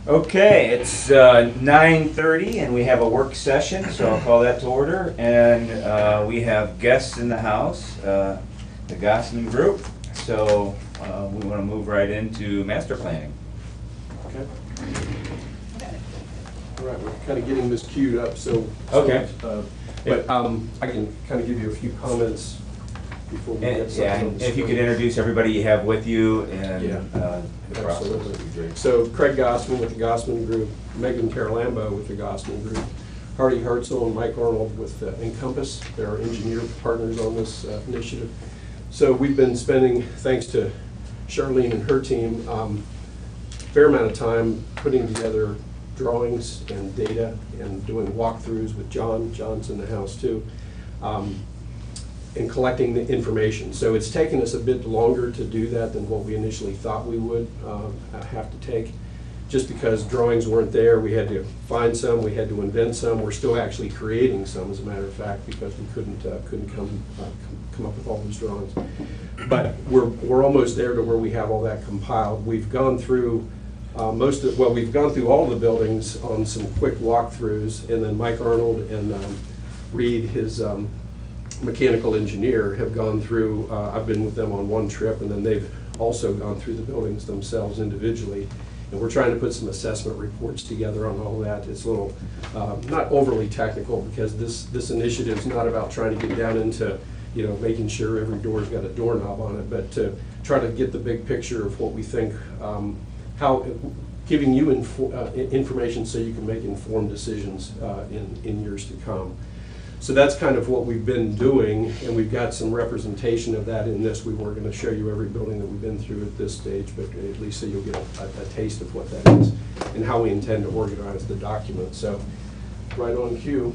Okay, it's 9:30 and we have a work session, so I'll call that to order. And we have guests in the house, the Gossman Group. So we want to move right into master planning. Okay. All right, we're kind of getting this queued up, so. Okay. But I can kind of give you a few comments before we get started. Yeah, and if you could introduce everybody you have with you and Yeah. the process Absolutely. would be great. So Craig Gossman with the Gossman Group, Megan Caralambo with the Gossman Group, Hardy Hartzell and Mike Arnold with Encompass. They're our engineer partners on this initiative. So we've been spending, thanks to Charlene and her team, a fair amount of time putting together drawings and data and doing walkthroughs with John. John's in the house too. And collecting the information. So it's taken us a bit longer to do that than what we initially thought we would have to take. Just because drawings weren't there, we had to find some, we had to invent some. We're still actually creating some, as a matter of fact, because we couldn't come up with all those drawings. But we're almost there to where we have all that compiled. We've gone through we've gone through all the buildings on some quick walkthroughs, and then Mike Arnold and Reed, his mechanical engineer, have gone through, I've been with them on one trip, and then they've also gone through the buildings themselves individually. And we're trying to put some assessment reports together on all that. It's a little, not overly technical, because this initiative is not about trying to get down into, making sure every door's got a doorknob on it, but to try to get the big picture of what we think, giving you information so you can make informed decisions in years to come. So that's kind of what we've been doing, and we've got some representation of that in this. We weren't going to show you every building that we've been through at this stage, but at least so you'll get a taste of what that is and how we intend to organize the document. So right on cue.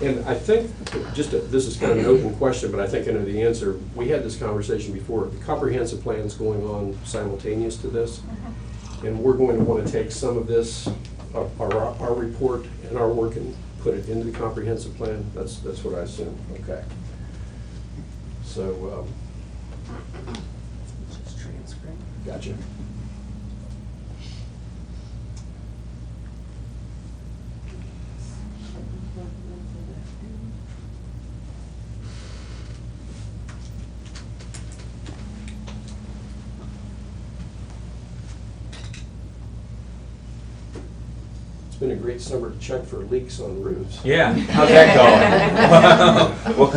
And I think, this is kind of an open question, but I think I know the answer. We had this conversation before. The comprehensive plan is going on simultaneous to this. And we're going to want to take some of this, our report and our work, and put it into the comprehensive plan. That's what I assume. Okay. So, gotcha. It's been a great summer to check for leaks on roofs. Yeah, how's that going?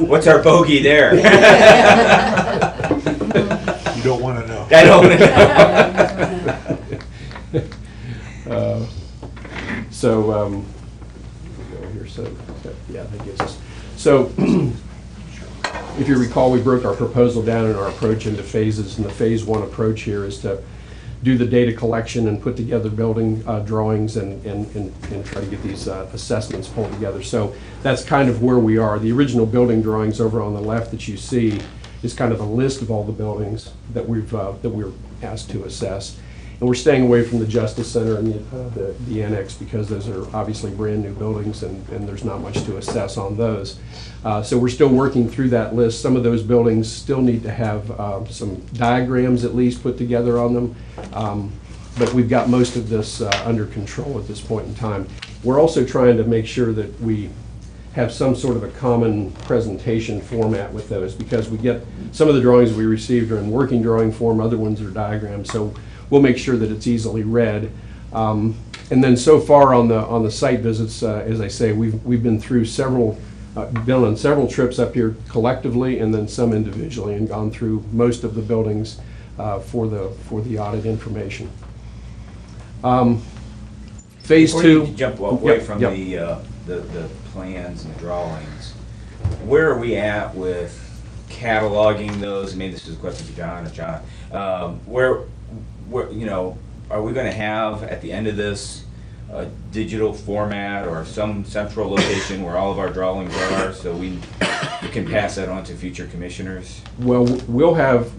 What's our bogey there? You don't want to know. I don't know. Yeah, that gives us. So, if you recall, we broke our proposal down and our approach into phases, and the phase one approach here is to do the data collection and put together building drawings and try to get these assessments pulled together. So that's kind of where we are. The original building drawings over on the left that you see is kind of a list of all the buildings that we're asked to assess. And we're staying away from the Justice Center and the annex, because those are obviously brand new buildings, and there's not much to assess on those. So we're still working through that list. Some of those buildings still need to have some diagrams at least put together on them. But we've got most of this under control at this point in time. We're also trying to make sure that we have some sort of a common presentation format with those, because we get some of the drawings we received are in working drawing form, other ones are diagrams. So we'll make sure that it's easily read. And then so far on the site visits, as I say, we've been through been on several trips up here collectively, and then some individually, and gone through most of the buildings for the audit information. Phase Before two. you jump away Yep, from yep. the plans and the drawings, where are we at with cataloging those? Maybe this is a question for John or John. Where are we going to have at the end of this a digital format or some central location where all of our drawings are, so we can pass that on to future commissioners? Well, we'll have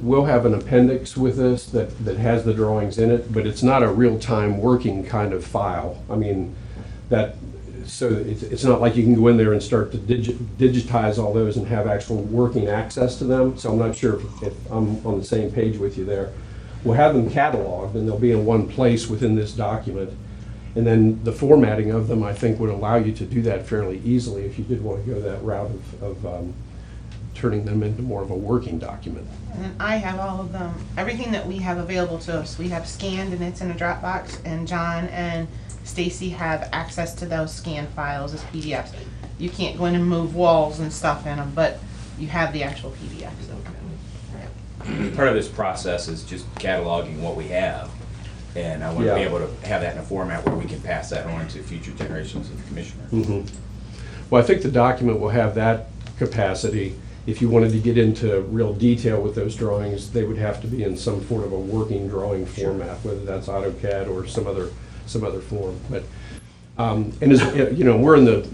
an appendix with this that has the drawings in it, but it's not a real-time working kind of file. I mean, that So it's not like you can go in there and start to digitize all those and have actual working access to them. So I'm not sure if I'm on the same page with you there. We'll have them cataloged, and they'll be in one place within this document. And then the formatting of them, I think, would allow you to do that fairly easily if you did want to go that route of turning them into more of a working document. And I have all of them, everything that we have available to us, we have scanned and it's in a Dropbox, and John and Stacy have access to those scanned files as PDFs. You can't go in and move walls and stuff in them, but you have the actual PDFs. Part of this process is just cataloging what we have, and I want to be Yeah. able to have that in a format where we can pass that on to future generations of commissioners. Mhm. Well, I think the document will have that capacity. If you wanted to get into real detail with those drawings, they would have to be in some sort of a working drawing format, whether that's AutoCAD or some other form. But and as you know, we're in the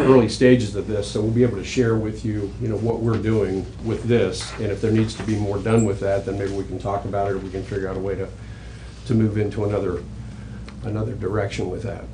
early stages of this, so we'll be able to share with you, what we're doing with this. And if there needs to be more done with that, then maybe we can talk about it, or we can figure out a way to move into another direction with that.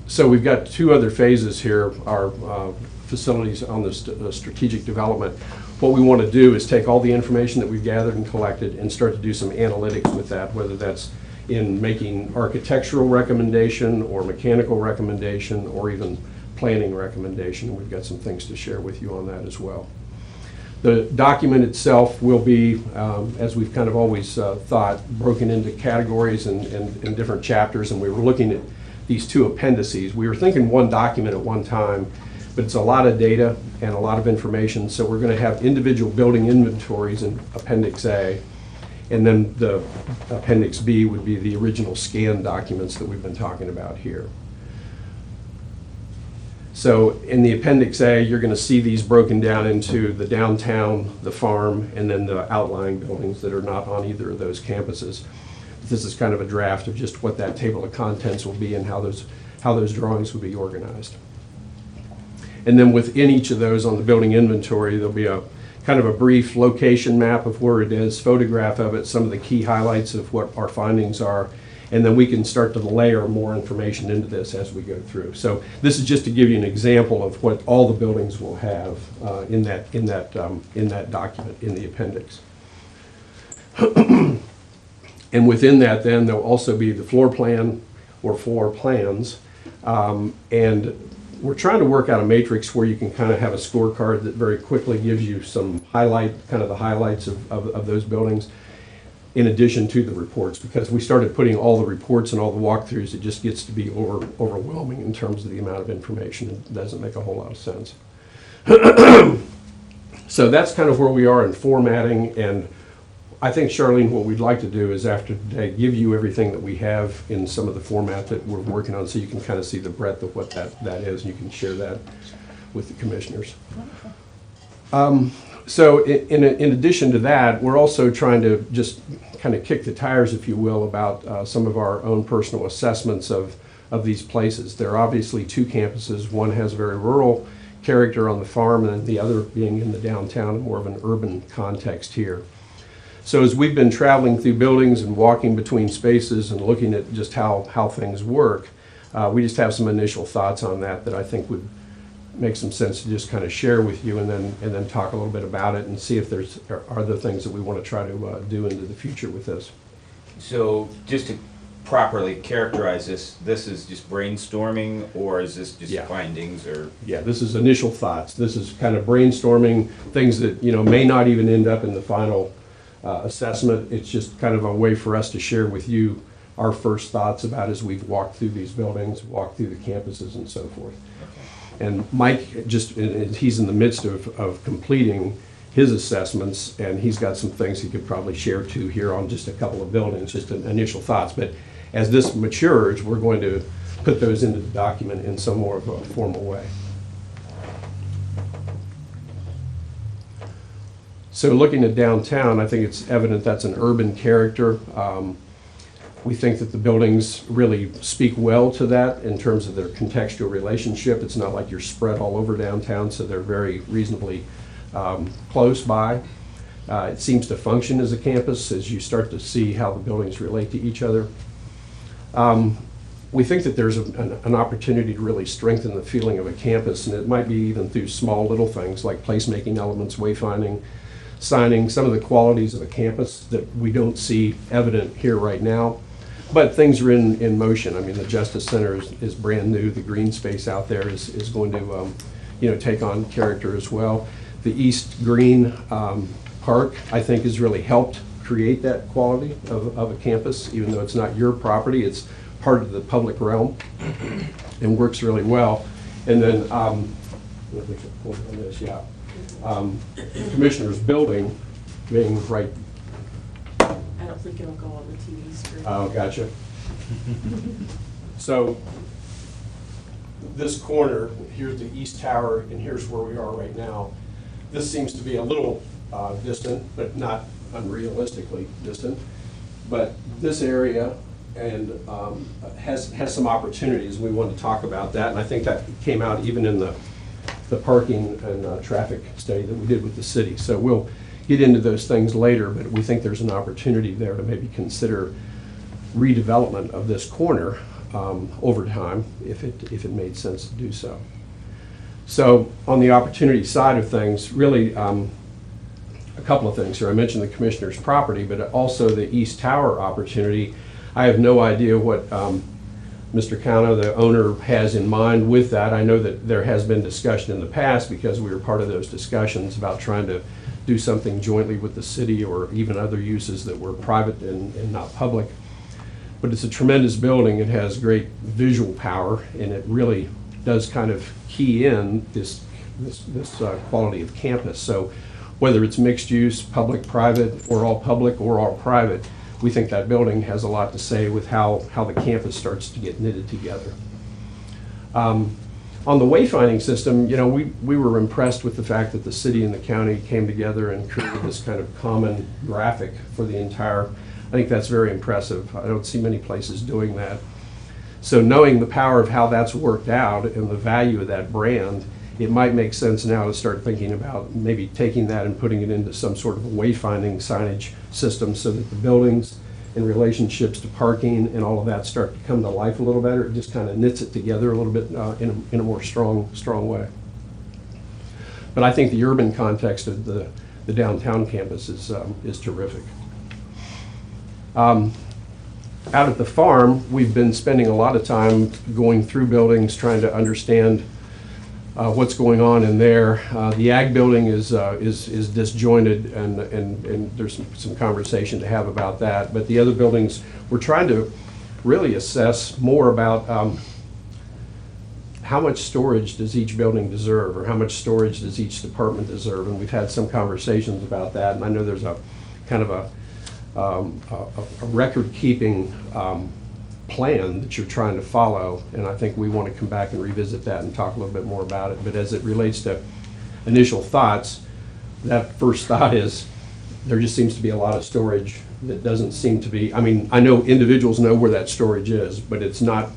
So we've got two other phases here, our facilities on the strategic development. What we want to do is take all the information that we've gathered and collected and start to do some analytics with that, whether that's in making architectural recommendation or mechanical recommendation or even planning recommendation. We've got some things to share with you on that as well. The document itself will be, as we've kind of always thought, broken into categories and different chapters, and we were looking at these two appendices. We were thinking one document at one time, but it's a lot of data and a lot of information, so we're going to have individual building inventories in Appendix A, and then the Appendix B would be the original scanned documents that we've been talking about here. So in the Appendix A, you're going to see these broken down into the downtown, the farm, and then the outlying buildings that are not on either of those campuses. This is kind of a draft of just what that table of contents will be and how those drawings will be organized. And then within each of those on the building inventory, there'll be a kind of a brief location map of where it is, photograph of it, some of the key highlights of what our findings are, and then we can start to layer more information into this as we go through. So this is just to give you an example of what all the buildings will have in that document, in the appendix. And within that, then, there'll also be the floor plan or floor plans. And we're trying to work out a matrix where you can kind of have a scorecard that very quickly gives you some the highlights of those buildings, in addition to the reports. Because we started putting all the reports and all the walkthroughs, it just gets to be overwhelming in terms of the amount of information. It doesn't make a whole lot of sense. So that's kind of where we are in formatting, and I think, Charlene, what we'd like to do is after today give you everything that we have in some of the format that we're working on, so you can kind of see the breadth of what that is, and you can share that with the commissioners. So in addition to that, we're also trying to just kind of kick the tires, if you will, about some of our own personal assessments of these places. There are obviously two campuses. One has a very rural character on the farm, and the other being in the downtown, more of an urban context here. So as we've been traveling through buildings and walking between spaces and looking at just how things work, we just have some initial thoughts on that I think would make some sense to just kind of share with you, and then talk a little bit about it and see if there are other things that we want to try to do into the future with this. So just to properly characterize this is just brainstorming, or is this just findings, or? Yeah, this is initial thoughts. This is kind of brainstorming things that may not even end up in the final assessment. It's just kind of a way for us to share with you our first thoughts about as we've walked through these buildings, walked through the campuses and so forth. Okay. And Mike, he's in the midst of completing his assessments, and he's got some things he could probably share too here on just a couple of buildings, just initial thoughts. But as this matures, we're going to put those into the document in some more of a formal way. So looking at downtown, I think it's evident that's an urban character. We think that the buildings really speak well to that in terms of their contextual relationship. It's not like you're spread all over downtown, so they're very reasonably close by. It seems to function as a campus as you start to see how the buildings relate to each other. we think that there's an opportunity to really strengthen the feeling of a campus, and it might be even through small little things like placemaking elements, wayfinding, signing, some of the qualities of a campus that we don't see evident here right now. But things are in motion. I mean, the Justice Center is brand new. The green space out there is going to take on character as well. The East Green Park, I think, has really helped create that quality of a campus, even though it's not your property. It's part of the public realm and works really well. And then, Commissioner's Building being right. I don't think it'll go on the TV screen. Oh, gotcha. So this corner, here's the East Tower, and here's where we are right now. This seems to be a little distant, but not unrealistically distant. But this area and has some opportunities. We want to talk about that, and I think that came out even in the parking and traffic study that we did with the city. So we'll get into those things later, but we think there's an opportunity there to maybe consider redevelopment of this corner over time, if it made sense to do so. So on the opportunity side of things, really a couple of things here. I mentioned the Commissioner's property, but also the East Tower opportunity. I have no idea what Mr. Cano, the owner, has in mind with that. I know that there has been discussion in the past, because we were part of those discussions about trying to do something jointly with the city or even other uses that were private and not public. But it's a tremendous building. It has great visual power, and it really does kind of key in this quality of campus. So whether it's mixed use, public, private, or all public or all private, we think that building has a lot to say with how the campus starts to get knitted together. On the wayfinding system, we were impressed with the fact that the city and the county came together and created this kind of common graphic for the entire. I think that's very impressive. I don't see many places doing that. So knowing the power of how that's worked out and the value of that brand, it might make sense now to start thinking about maybe taking that and putting it into some sort of a wayfinding signage system, so that the buildings and relationships to parking and all of that start to come to life a little better. It just kind of knits it together a little bit in a more strong way. But I think the urban context of the downtown campus is terrific. Out at the farm, we've been spending a lot of time going through buildings, trying to understand what's going on in there. The ag building is disjointed, and there's some conversation to have about that. But the other buildings, we're trying to really assess more about how much storage does each building deserve, or how much storage does each department deserve. And we've had some conversations about that. And I know there's a kind of a record-keeping plan that you're trying to follow, and I think we want to come back and revisit that and talk a little bit more about it. But as it relates to initial thoughts, that first thought is there just seems to be a lot of storage that doesn't seem to be, I mean, I know individuals know where that storage is, but it's not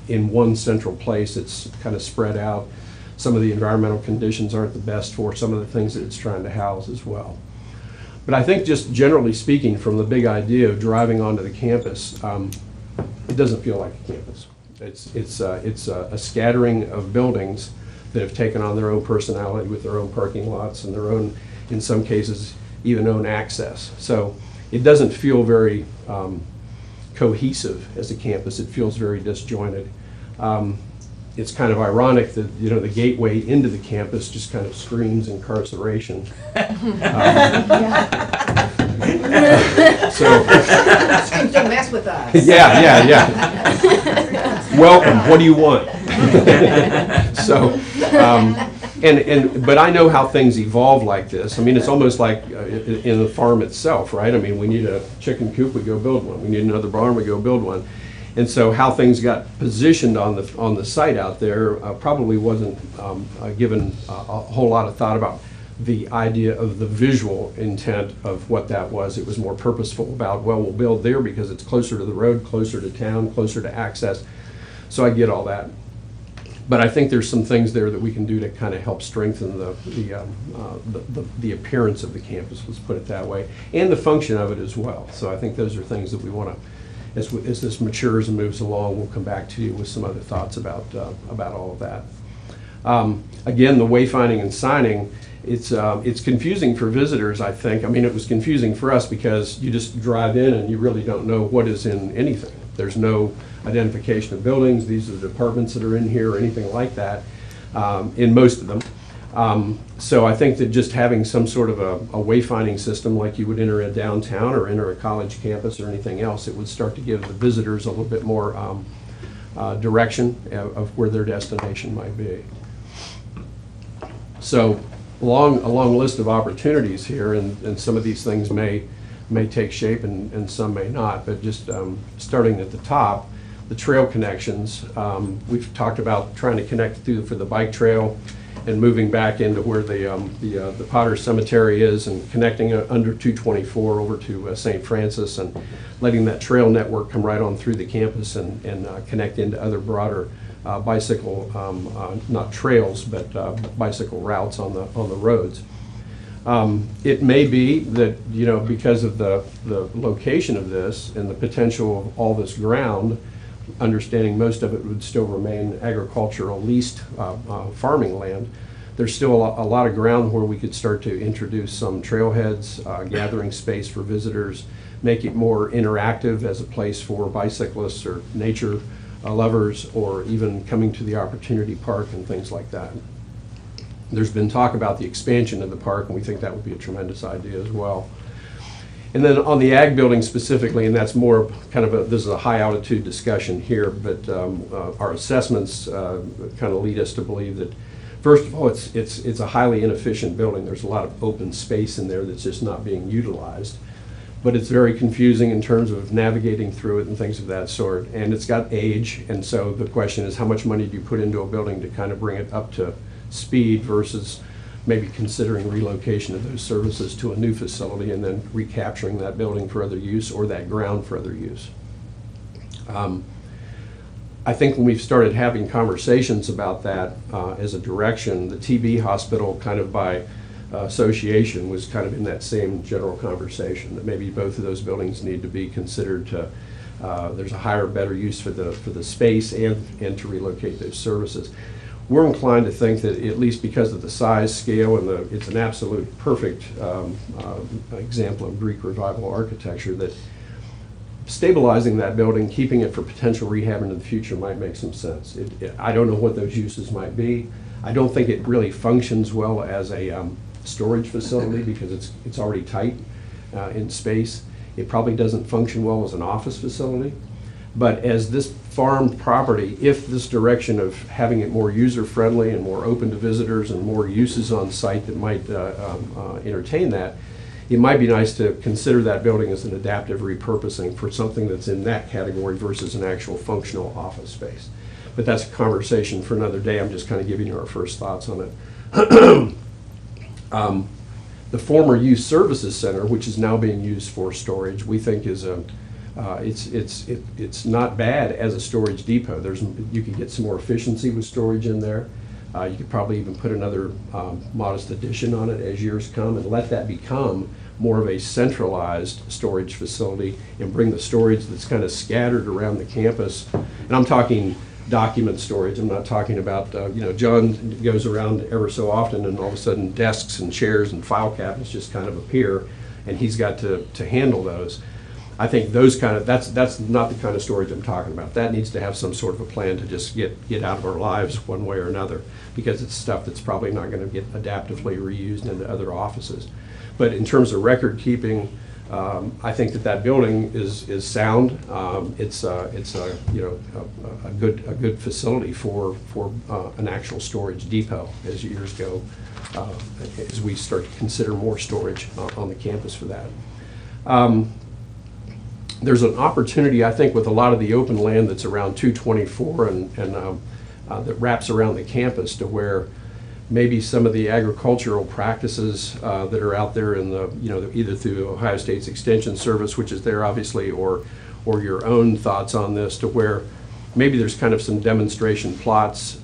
in one central place. It's kind of spread out. Some of the environmental conditions aren't the best for some of the things that it's trying to house as well. But I think, just generally speaking, from the big idea of driving onto the campus, it doesn't feel like a campus. It's a scattering of buildings that have taken on their own personality with their own parking lots and their own, in some cases, even own access. So it doesn't feel very cohesive as a campus. It feels very disjointed. It's kind of ironic that the gateway into the campus just kind of screams incarceration. So Don't mess with us. yeah. Welcome. What do you want? So, but I know how things evolve like this. I mean, it's almost like in the farm itself, right? I mean, we need a chicken coop, we go build one. We need another barn, we go build one. And so how things got positioned on the site out there probably wasn't given a whole lot of thought about the idea of the visual intent of what that was. It was more purposeful about, well, we'll build there because it's closer to the road, closer to town, closer to access. So I get all that. But I think there's some things there that we can do to kind of help strengthen the appearance of the campus, let's put it that way, and the function of it as well. So I think those are things that we want to as this matures and moves along, we'll come back to you with some other thoughts about all of that. Again, the wayfinding and signing, it's confusing for visitors, I think. I mean, it was confusing for us because you just drive in and you really don't know what is in anything. There's no identification of buildings. These are the departments that are in here or anything like that, in most of them. So I think that just having some sort of a wayfinding system like you would enter a downtown or enter a college campus or anything else, it would start to give the visitors a little bit more direction of where their destination might be. So a long list of opportunities here, and some of these things may take shape and some may not, but just starting at the top, the trail connections. We've talked about trying to connect for the bike trail and moving back into where the Potter Cemetery is and connecting under 224 over to St. Francis and letting that trail network come right on through the campus and connect into other broader bicycle, not trails, but bicycle routes on the roads. It may be that, you know, because of the location of this and the potential of all this ground, understanding most of it would still remain agricultural leased farming land, there's still a lot of ground where we could start to introduce some trailheads, gathering space for visitors, make it more interactive as a place for bicyclists or nature lovers, or even coming to the Opportunity Park and things like that. There's been talk about the expansion of the park, and we think that would be a tremendous idea as well. And then on the ag building specifically, and that's more kind of this is a high altitude discussion here, but our assessments kind of lead us to believe that, first of all, it's a highly inefficient building. There's a lot of open space in there that's just not being utilized. But it's very confusing in terms of navigating through it and things of that sort. And it's got age, and so the question is, how much money do you put into a building to kind of bring it up to speed versus maybe considering relocation of those services to a new facility and then recapturing that building for other use or that ground for other use. I think when we've started having conversations about that as a direction, the TB hospital kind of by association was kind of in that same general conversation, that maybe both of those buildings need to be considered to, there's a higher, better use for the space and to relocate those services. We're inclined to think that, at least because of the size, scale, and it's an absolute perfect example of Greek Revival architecture, that stabilizing that building, keeping it for potential rehab into the future might make some sense. I don't know what those uses might be. I don't think it really functions well as a storage facility because it's already tight in space. It probably doesn't function well as an office facility. But as this farmed property, if this direction of having it more user-friendly and more open to visitors and more uses on site that might entertain that, it might be nice to consider that building as an adaptive repurposing for something that's in that category versus an actual functional office space. But that's a conversation for another day. I'm just kind of giving you our first thoughts on it. The former Youth Services Center, which is now being used for storage, we think is it's not bad as a storage depot. You can get some more efficiency with storage in there. You could probably even put another modest addition on it as years come and let that become more of a centralized storage facility and bring the storage that's kind of scattered around the campus. And I'm talking document storage. I'm not talking about, John goes around ever so often and all of a sudden desks and chairs and file cabinets just kind of appear and he's got to handle those. I think that's not the kind of storage I'm talking about. That needs to have some sort of a plan to just get out of our lives one way or another, because it's stuff that's probably not going to get adaptively reused into other offices. But in terms of record keeping, I think that building is sound. It's a good facility for an actual storage depot as years go, as we start to consider more storage on the campus for that. There's an opportunity, I think, with a lot of the open land that's around 224 and that wraps around the campus, to where maybe some of the agricultural practices that are out there in either through Ohio State's Extension Service, which is there obviously, or your own thoughts on this, to where maybe there's kind of some demonstration plots.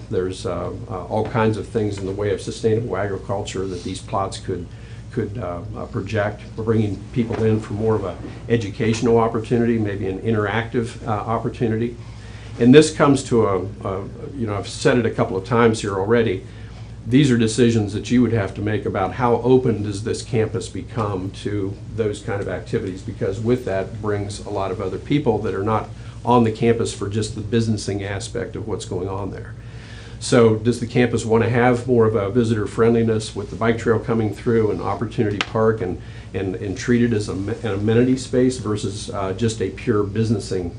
There's all kinds of things in the way of sustainable agriculture that these plots could project. We're bringing people in for more of an educational opportunity, maybe an interactive opportunity. And this comes to I've said it a couple of times here already, these are decisions that you would have to make about how open does this campus become to those kind of activities, because with that brings a lot of other people that are not on the campus for just the businessing aspect of what's going on there. So does the campus want to have more of a visitor friendliness with the bike trail coming through and Opportunity Park and treat it as an amenity space versus just a pure businessing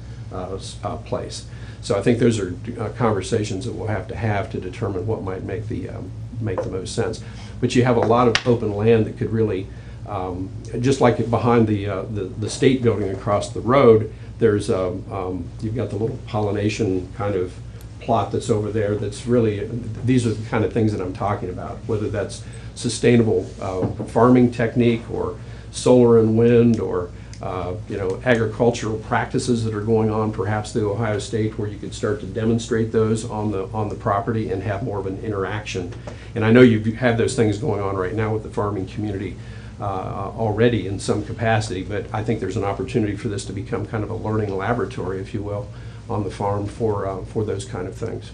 place? So I think those are conversations that we'll have to determine what might make the most sense. But you have a lot of open land that could really, just like behind the state building across the road, there's you've got the little pollination kind of plot that's over there. That's really, these are the kind of things that I'm talking about, whether that's sustainable farming technique or solar and wind or agricultural practices that are going on perhaps through Ohio State, where you could start to demonstrate those on the property and have more of an interaction. And I know you've had those things going on right now with the farming community already in some capacity, but I think there's an opportunity for this to become kind of a learning laboratory, if you will, on the farm for those kind of things.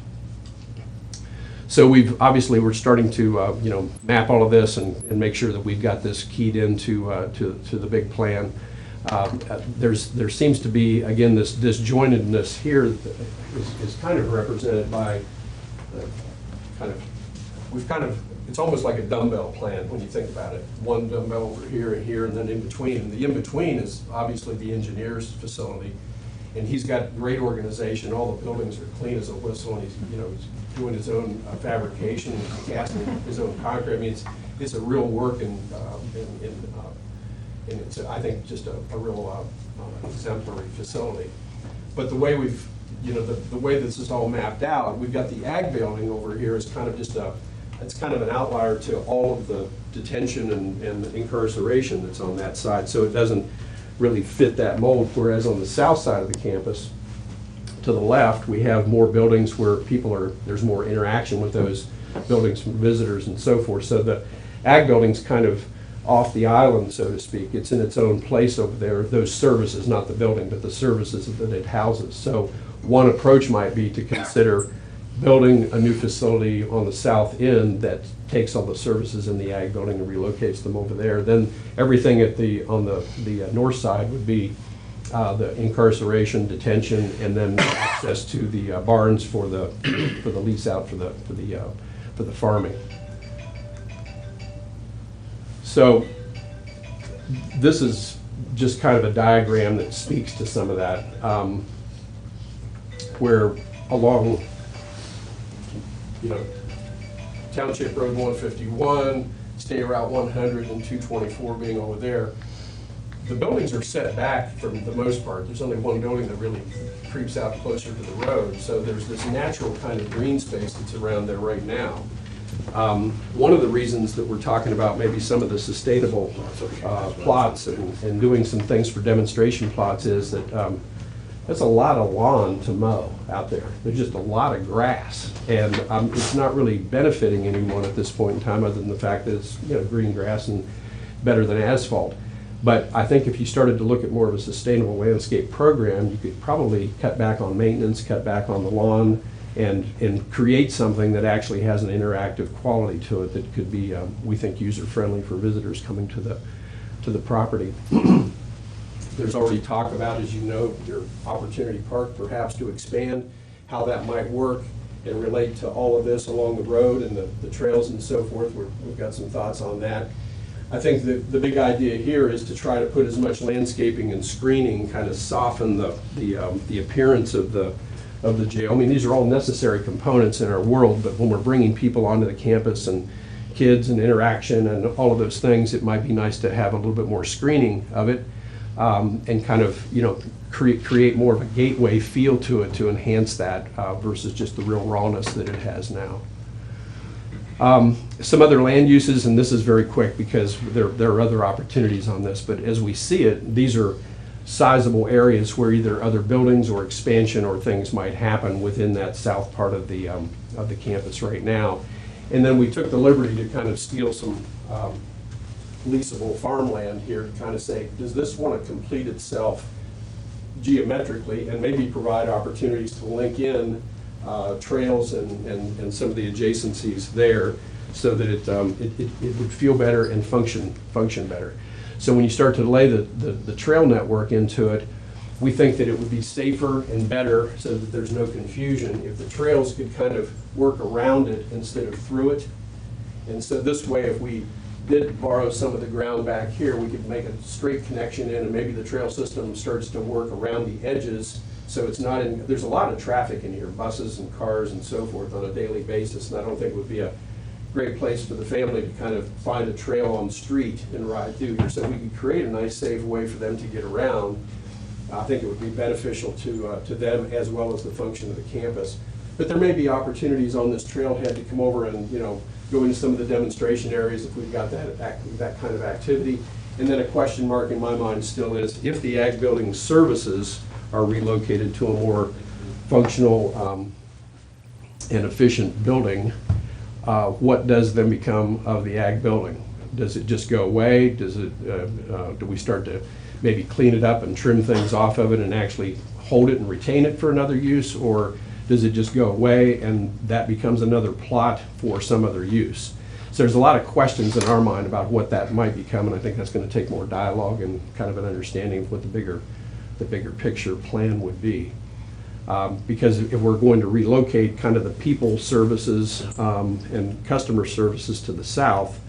So we're starting to map all of this and make sure that we've got this keyed into to the big plan. There seems to be, again, this disjointedness here that is kind of represented by it's almost like a dumbbell plan when you think about it. One dumbbell over here and here, and then in between. And the in-between is obviously the engineer's facility. And he's got great organization. All the buildings are clean as a whistle, and he's doing his own fabrication, casting his own concrete. I mean, it's a real work, and it's, I think, just a real exemplary facility. But the way the way this is all mapped out, we've got the ag building over here is kind of it's kind of an outlier to all of the detention and incarceration that's on that side. So it doesn't really fit that mold, whereas on the south side of the campus, to the left, we have more buildings where there's more interaction with those buildings from visitors and so forth. So the ag building's kind of off the island, so to speak. It's in its own place over there, those services, not the building, but the services that it houses. So one approach might be to consider building a new facility on the south end that takes all the services in the ag building and relocates them over there. Then everything on the north side would be the incarceration, detention, and then access to the barns for the lease out for the farming. So this is just kind of a diagram that speaks to some of that, where along Township Road 151, State Route 100, and 224 being over there, the buildings are set back for the most part. There's only one building that really creeps out closer to the road, so there's this natural kind of green space that's around there right now. One of the reasons that we're talking about maybe some of the sustainable plots and doing some things for demonstration plots is that there's a lot of lawn to mow out there. There's just a lot of grass, and it's not really benefiting anyone at this point in time, other than the fact that it's green grass and better than asphalt. But I think if you started to look at more of a sustainable landscape program, you could probably cut back on maintenance, cut back on the lawn, and create something that actually has an interactive quality to it that could be, we think, user-friendly for visitors coming to the property. There's already talk about, as you know, your Opportunity Park perhaps to expand, how that might work and relate to all of this along the road and the trails and so forth. We've got some thoughts on that. I think the big idea here is to try to put as much landscaping and screening, kind of soften the appearance of the jail. I mean, these are all necessary components in our world, but when we're bringing people onto the campus and kids and interaction and all of those things, it might be nice to have a little bit more screening of it. And kind of, create more of a gateway feel to it to enhance that versus just the real rawness that it has now. Some other land uses, and this is very quick because there are other opportunities on this, but as we see it, these are sizable areas where either other buildings or expansion or things might happen within that south part of the campus right now. And then we took the liberty to kind of steal some leasable farmland here to kind of say, does this want to complete itself geometrically and maybe provide opportunities to link in trails and some of the adjacencies there so that it would feel better and function better. So when you start to lay the trail network into it, we think that it would be safer and better so that there's no confusion if the trails could kind of work around it instead of through it. And so this way, if we did borrow some of the ground back here, we could make a straight connection in, and maybe the trail system starts to work around the edges. So it's not in, there's a lot of traffic in here, buses and cars and so forth on a daily basis. And I don't think it would be a great place for the family to kind of find a trail on the street and ride through here. So we could create a nice, safe way for them to get around. I think it would be beneficial to them as well as the function of the campus. But there may be opportunities on this trailhead to come over and, you know, go into some of the demonstration areas if we've got that kind of activity. And then a question mark in my mind still is, if the ag building services are relocated to a more functional and efficient building, what does then become of the ag building? Does it just go away? Does it, do we start to maybe clean it up and trim things off of it and actually hold it and retain it for another use? Or does it just go away and that becomes another plot for some other use? So there's a lot of questions in our mind about what that might become, and I think that's going to take more dialogue and kind of an understanding of what the bigger picture plan would be. Because if we're going to relocate kind of the people services and customer services to the south,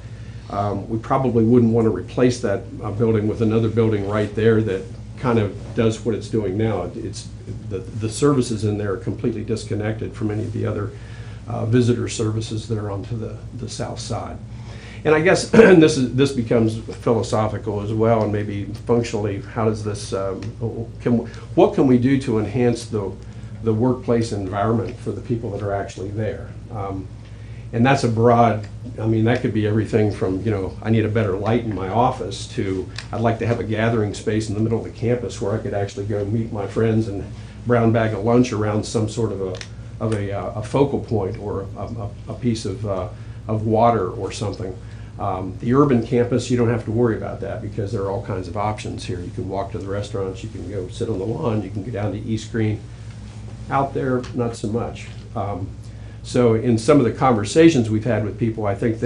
we probably wouldn't want to replace that building with another building right there that kind of does what it's doing now. It's the services in there are completely disconnected from any of the other visitor services that are onto the south side. And I guess this becomes philosophical as well, and maybe functionally, how does this what can we do to enhance the workplace environment for the people that are actually there? And that's a broad, I mean, that could be everything from, you know, I need a better light in my office to I'd like to have a gathering space in the middle of the campus where I could actually go meet my friends and brown bag a lunch around some sort of a focal point or a piece of water or something. The urban campus, you don't have to worry about that because there are all kinds of options here. You can walk to the restaurants, you can go sit on the lawn, you can go down to East Green. Out there, not so much. So in some of the conversations we've had with people, I think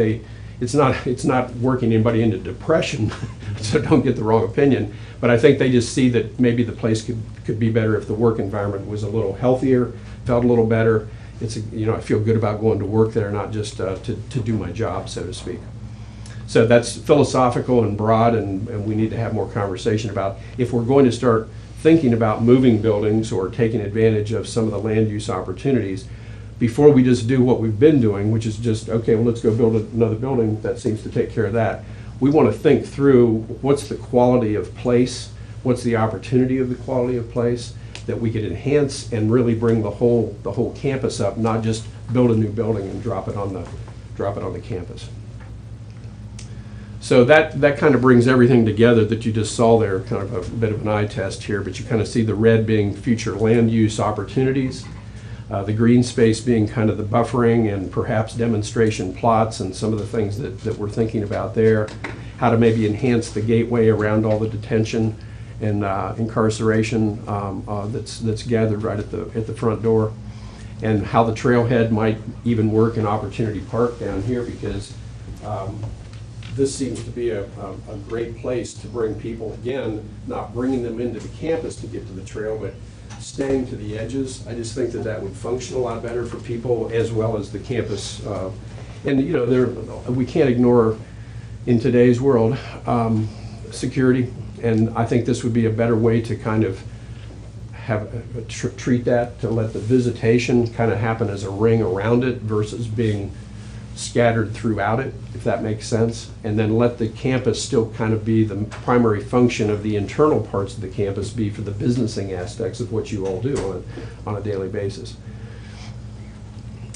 it's not working anybody into depression, so don't get the wrong opinion, but I think they just see that maybe the place could be better if the work environment was a little healthier, felt a little better. It's, you know, I feel good about going to work there, not just to do my job, so to speak. So that's philosophical and broad, and we need to have more conversation about if we're going to start thinking about moving buildings or taking advantage of some of the land use opportunities, before we just do what we've been doing, which is just, okay, well, let's go build another building that seems to take care of that. We want to think through what's the quality of place, what's the opportunity of the quality of place that we could enhance and really bring the whole campus up, not just build a new building and drop it on the campus. So that kind of brings everything together that you just saw there, kind of a bit of an eye test here, but you kind of see the red being future land use opportunities, the green space being kind of the buffering and perhaps demonstration plots and some of the things that we're thinking about there, how to maybe enhance the gateway around all the detention and incarceration that's gathered right at the front door, and how the trailhead might even work in Opportunity Park down here, because this seems to be a great place to bring people, again, not bringing them into the campus to get to the trail, but staying to the edges. I just think that would function a lot better for people as well as the campus. And you know, we can't ignore in today's world security, and I think this would be a better way to kind of treat that, to let the visitation kind of happen as a ring around it versus being scattered throughout it, if that makes sense, and then let the campus still kind of be the primary function of the internal parts of the campus be for the businessing aspects of what you all do on a daily basis.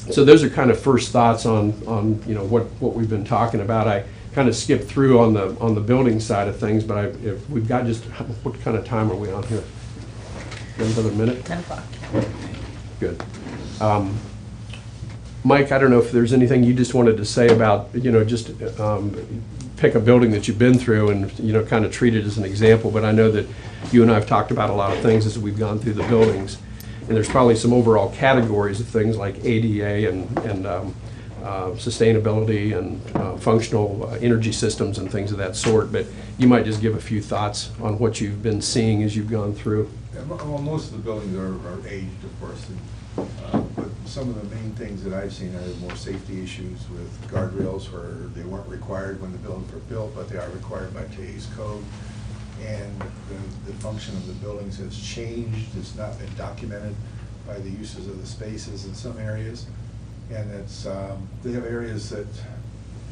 So those are kind of first thoughts on you know what we've been talking about. I kind of skipped through on the building side of things, but if we've got just, what kind of time are we on here? Another minute? 10 o'clock. Good. Mike, I don't know if there's anything you just wanted to say about, just pick a building that you've been through and, kind of treat it as an example, but I know that you and I have talked about a lot of things as we've gone through the buildings, and there's probably some overall categories of things like ADA and sustainability and functional energy systems and things of that sort, but you might just give a few thoughts on what you've been seeing as you've gone through. Yeah, well, most of the buildings are aged, of course, but some of the main things that I've seen are more safety issues with guardrails where they weren't required when the buildings were built, but they are required by today's code. And the function of the buildings has changed. It's not been documented by the uses of the spaces in some areas. And they have areas that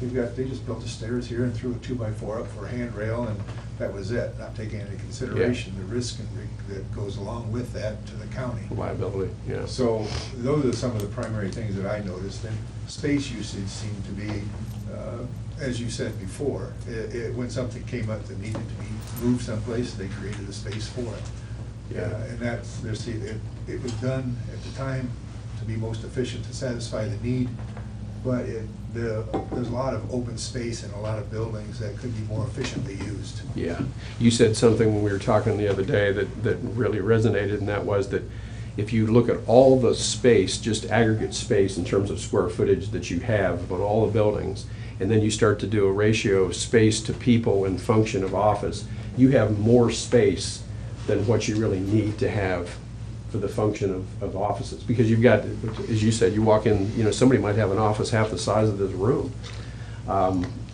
they just built the stairs here and threw a 2x4 up for a handrail, and that was it, not taking into consideration the risk that goes along with that to the county. Liability, yeah. So those are some of the primary things that I noticed. And space usage seemed to be, as you said before, when something came up that needed to be moved someplace, they created a space for it. Yeah. And it was done at the time to be most efficient to satisfy the need, but there's a lot of open space in a lot of buildings that could be more efficiently used. Yeah. You said something when we were talking the other day that really resonated, and that was that if you look at all the space, just aggregate space in terms of square footage that you have on all the buildings, and then you start to do a ratio of space to people and function of office, you have more space than what you really need to have for the function of offices. Because you've got, as you said, you walk in, somebody might have an office half the size of this room.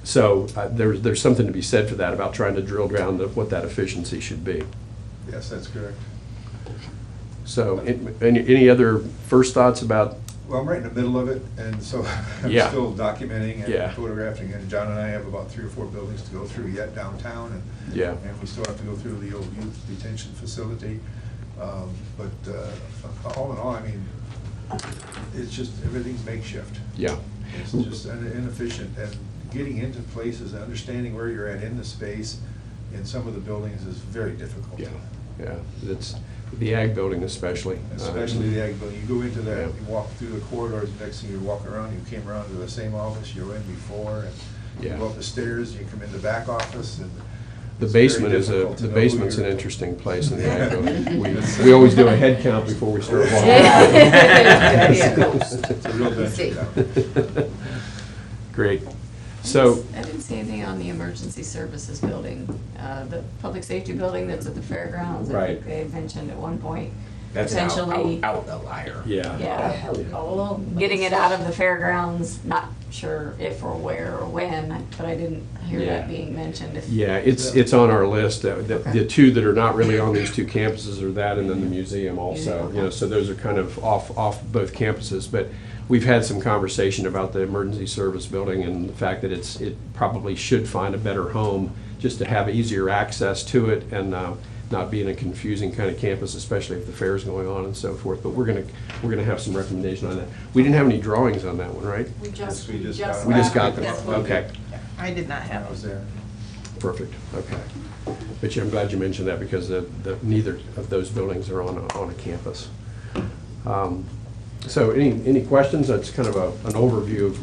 So there's something to be said for that, about trying to drill down to what that efficiency should be. Yes, that's correct. So any other first thoughts about? Well, I'm right in the middle of it, and so I'm Yeah. still documenting Yeah. and photographing, and John and I have about 3 or 4 buildings to go through yet downtown, and Yeah. and we still have to go through the old youth detention facility. But all in all, I mean, it's just, everything's makeshift. Yeah. It's just inefficient, and getting into places and understanding where you're at in the space in some of the buildings is very difficult. Yeah, yeah, it's the ag building especially. Especially the ag building. You go into that, Yeah. you walk through the corridors, next thing you're walking around, you came around to the same office you were in before, and you Yeah. go up the stairs, you come in the back office, and The it's very basement difficult to know basement's who an you're- interesting place in the ag building. We always do a head count before we start walking. It's a real venture down. Great. So, I didn't see anything on the emergency services building, the public safety building that's at the fairgrounds. I Right. think they had mentioned at one point, That's an potentially, outlier. yeah. yeah, getting it out of the fairgrounds, not sure if or where or when, but I didn't hear Yeah. that being mentioned. Yeah, it's on our list. The two that are not really on these two campuses are that and then the museum also. So those are kind of off both campuses. But we've had some conversation about the emergency service building and the fact that it probably should find a better home just to have easier access to it and not be in a confusing kind of campus, especially if the fair's going on and so forth. But we're gonna have some recommendation on that. We didn't have any drawings on that one, right? We just We just got them. Yes. Okay. I did not have I was there. Perfect, okay. But I'm glad you mentioned that because neither of those buildings are on a campus. So any questions? That's kind of an overview of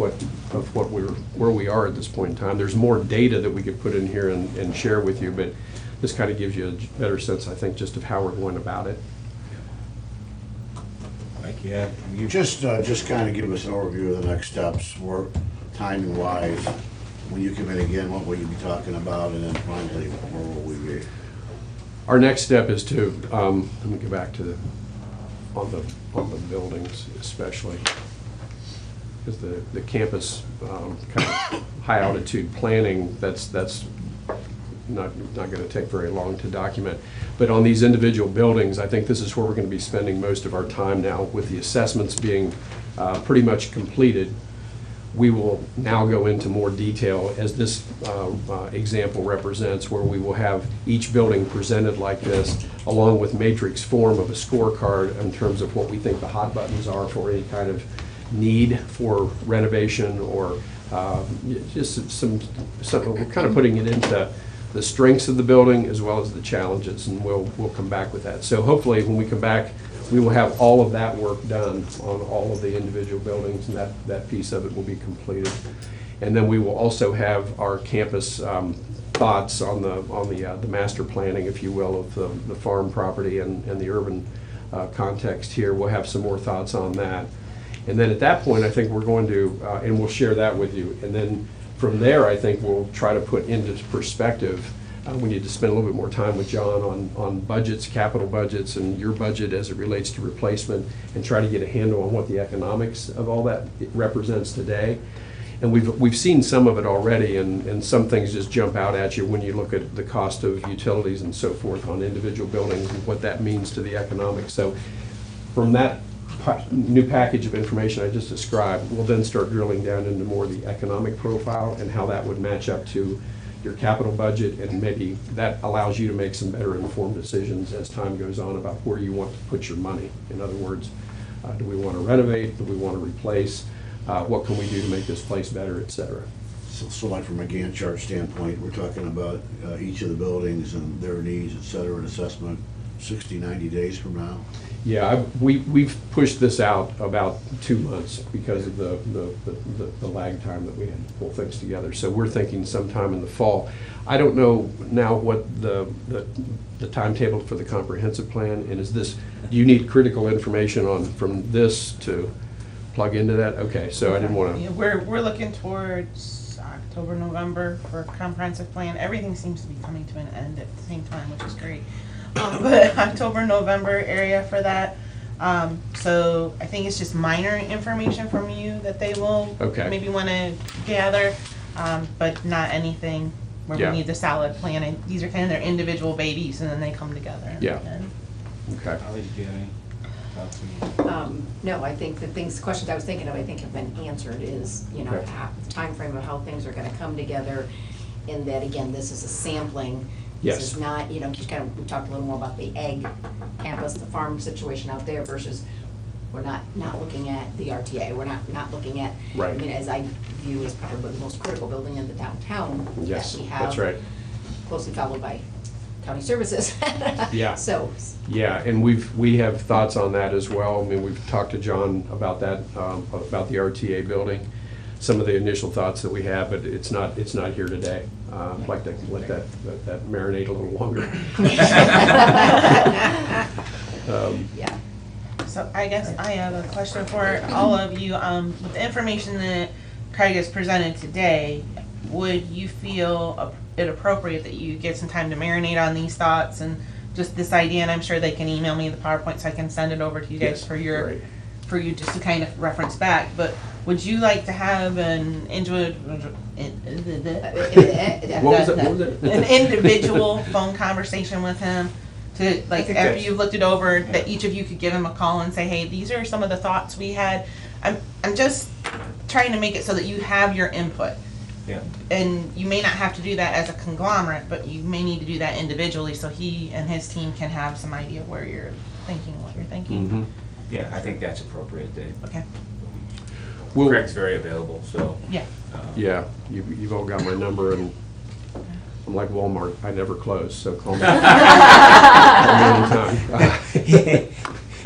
where we are at this point in time. There's more data that we could put in here and share with you, but this kind of gives you a better sense, I think, just of how we're going about it. Like, yeah, you Just kind of give us an overview of the next steps, work, timing wise. When you come in again, what will you be talking about, and then finally, where will we be? Our next step is to, let me go back to on the buildings especially. Because the campus kind of high altitude planning, that's not going to take very long to document. But on these individual buildings, I think this is where we're going to be spending most of our time now, with the assessments being pretty much completed. We will now go into more detail, as this example represents, where we will have each building presented like this, along with matrix form of a scorecard in terms of what we think the hot buttons are for any kind of need for renovation or just some we're kind of putting it into the strengths of the building as well as the challenges, and we'll come back with that. So hopefully when we come back we will have all of that work done on all of the individual buildings, and that piece of it will be completed. And then we will also have our campus thoughts on the master planning, if you will, of the farm property and the urban context here. We'll have some more thoughts on that. And then at that point, I think we're going to, and we'll share that with you. And then from there, I think we'll try to put into perspective. We need to spend a little bit more time with John on budgets, capital budgets, and your budget as it relates to replacement, and try to get a handle on what the economics of all that represents today. And we've seen some of it already, and some things just jump out at you when you look at the cost of utilities and so forth on individual buildings and what that means to the economics. So from that new package of information I just described, we'll then start drilling down into more of the economic profile and how that would match up to your capital budget, and maybe that allows you to make some better informed decisions as time goes on about where you want to put your money. In other words, do we want to renovate? Do we want to replace? What can we do to make this place better, et cetera? So like from a Gantt chart standpoint, we're talking about each of the buildings and their needs, et cetera, an assessment 60, 90 days from now? Yeah, we've pushed this out about 2 months because of the lag time that we had to pull things together. So we're thinking sometime in the fall. I don't know now what the timetable for the comprehensive plan, and is this, do you need critical information from this to plug into that? Okay, so I didn't want to. Yeah, we're looking towards October, November for comprehensive plan. Everything seems to be coming to an end at the same time, which is great. But October, November area for that. So I think it's just minor information from you that they will maybe want to gather, but not anything where we need the solid plan. And these are kind of their individual babies, and then they come together. Yeah. And Okay. Holly, did you have any thoughts? No, I think the questions I was thinking of, I think have been answered, is, the timeframe of how things are gonna come together, and that, again, this is a sampling. Yes. This is not, just kind of, we talked a little more about the ag campus, the farm situation out there versus, we're not looking at the RTA, we're not looking at. Right. I mean, as I view as probably the most critical building in the downtown. Yes, that we have, that's right. closely followed by county services. Yeah. So. Yeah, and we have thoughts on that as well. I mean, we've talked to John about that, about the RTA building, some of the initial thoughts that we have, but it's not here today. I'd like to let that marinate a little longer. Yeah. So I guess I have a question for all of you. With the information that Craig has presented today, would you feel it appropriate that you get some time to marinate on these thoughts and just this idea? And I'm sure they can email me the PowerPoint so I can send it over to you guys for you just to kind of reference back. But would you like to have an individual phone conversation with him to, like, after you've looked it over, that each of you could give him a call and say, hey, these are some of the thoughts we had. I'm just trying to make it so that you have your input. Yeah. And you may not have to do that as a conglomerate, but you may need to do that individually so he and his team can have some idea of where you're thinking, what you're thinking. Mm-hmm. Yeah, I think that's appropriate, Dave. Okay. Craig's very available, so. Yeah. Yeah, you've all got my number, and I'm like Walmart, I never close, so call me. Call me anytime.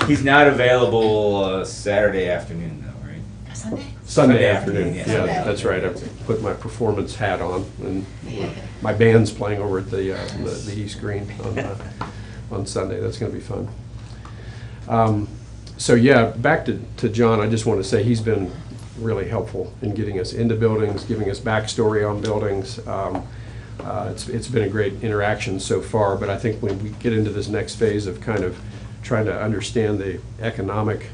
He's not available Saturday afternoon though, right? Sunday? Sunday afternoon, yeah. yeah, that's right. I put my performance hat on, and my band's playing over at the East Green on Sunday. That's gonna be fun. So yeah, back to John, I just want to say he's been really helpful in getting us into buildings, giving us backstory on buildings. It's been a great interaction so far, but I think when we get into this next phase of kind of trying to understand the economic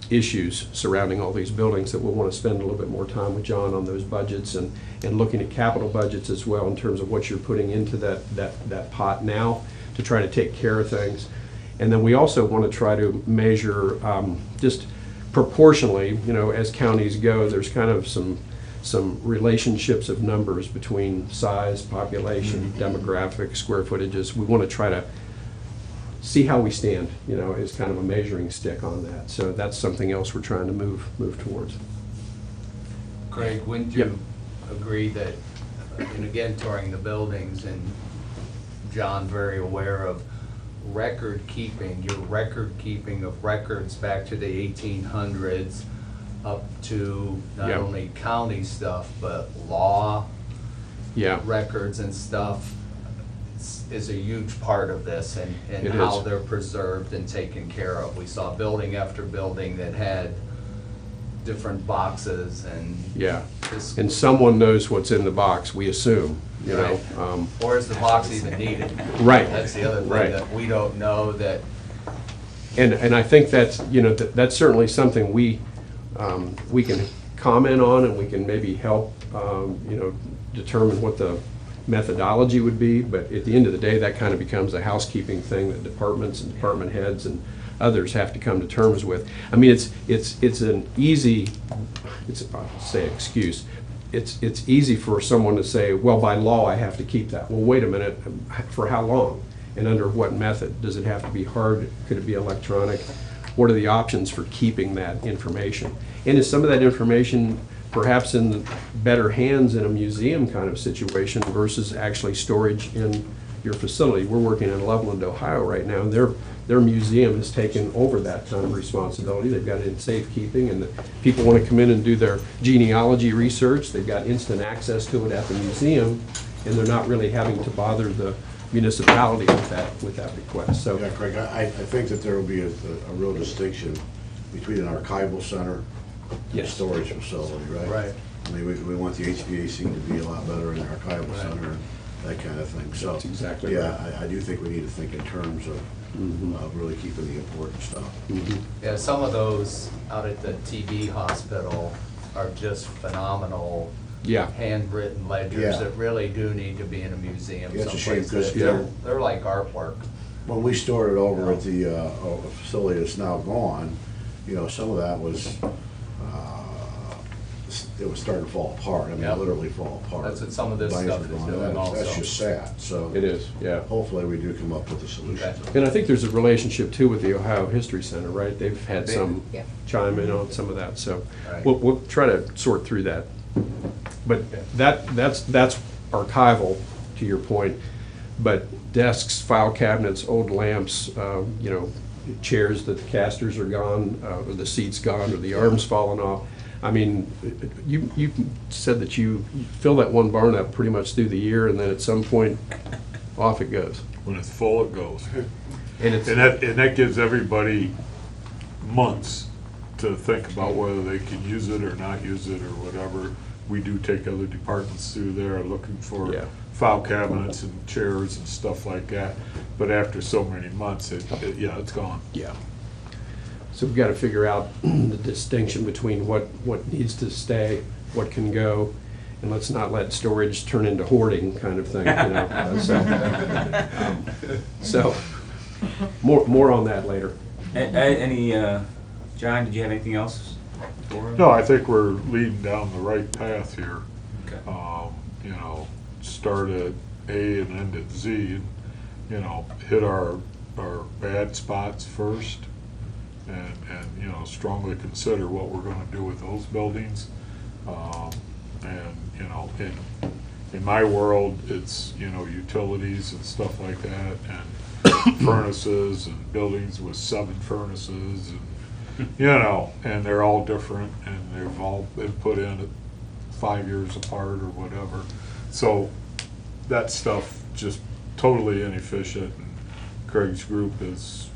issues surrounding all these buildings, that we'll want to spend a little bit more time with John on those budgets and looking at capital budgets as well in terms of what you're putting into that pot now to try to take care of things. And then we also want to try to measure just proportionally, as counties go, there's kind of some relationships of numbers between size, population, demographic, square footages. We want to try to see how we stand, as kind of a measuring stick on that. So that's something else we're trying to move towards. Craig, wouldn't Yep. you agree that, and again, touring the buildings, and John very aware of record keeping, your record keeping of records back to the 1800s up to not Yeah. only county stuff, but law Yeah, records and stuff is a huge part of this, and It how is. they're preserved and taken care of. We saw building after building that had different boxes and yeah. this. And someone knows what's in the box, we assume, you know. Right. Or is the box even needed? Right. That's the other thing Right. that we don't know that. And I think that's, you know, that's certainly something we can comment on, and we can maybe help, you know, determine what the methodology would be, but at the end of the day, that kind of becomes a housekeeping thing that departments and department heads and others have to come to terms with. I mean, it's an easy, I'll say excuse, it's easy for someone to say, well, by law, I have to keep that. Well, wait a minute, for how long? And under what method? Does it have to be hard? Could it be electronic? What are the options for keeping that information? And is some of that information perhaps in better hands in a museum kind of situation versus actually storage in your facility? We're working in Loveland, Ohio right now, and their museum has taken over that kind of responsibility. They've got it in safekeeping, and the people want to come in and do their genealogy research. They've got instant access to it at the museum, and they're not really having to bother the municipality with that request. So Yeah, Craig, I think that there will be a real distinction between an archival center and a Yes. storage facility, right? Right. I mean, we want the HVAC to be a lot better in the archival Right. center and that kind of thing, so. That's exactly Yeah, right. I do think we need to think in terms of really keeping the important stuff. Yeah, some of those out at the TB hospital are just phenomenal. Yeah. Handwritten ledgers Yeah. that really do need to be in a museum Yeah, it's a shame, someplace. 'cause, that you know- They're like artwork. When we stored it over at the facility that's now gone, you know, some of that was, it was starting to fall apart. I mean, Yep. literally fall apart. That's what some of this Bindings stuff were is gone. doing That's also. just sad, so. it is, yeah. Hopefully, we do come up with a solution. Okay. And I think there's a relationship too with the Ohio History Center, right? They've had some Yeah. chime in on some of that, so Right. we'll try to sort through that. But that's archival, to your point. But desks, file cabinets, old lamps, you know, chairs that the casters are gone, or the seat's gone, or the arm's fallen off. I mean, you said that you fill that one barn up pretty much through the year, and then at some point, off it goes. When it's full, it goes. And it's, And that gives everybody months to think about whether they can use it or not use it or whatever. We do take other departments through there looking for Yeah. file cabinets and chairs and stuff like that. But after so many months, yeah, it's gone. yeah. So we've got to figure out the distinction between what needs to stay, what can go, and let's not let storage turn into hoarding kind of thing, you know? So, more on that later. Any, John, did you have anything else for us? No, I think we're leading down the right path here. Okay. You know, start at A and end at Z, and, you know, hit our bad spots first, and, you know, strongly consider what we're gonna do with those buildings. And, you know, in my world, it's, you know, utilities and stuff like that, and furnaces and buildings with 7 furnaces, and, you know, and they're all different, and they've all been put in at 5 years apart or whatever. So that stuff just totally inefficient, and Craig's group is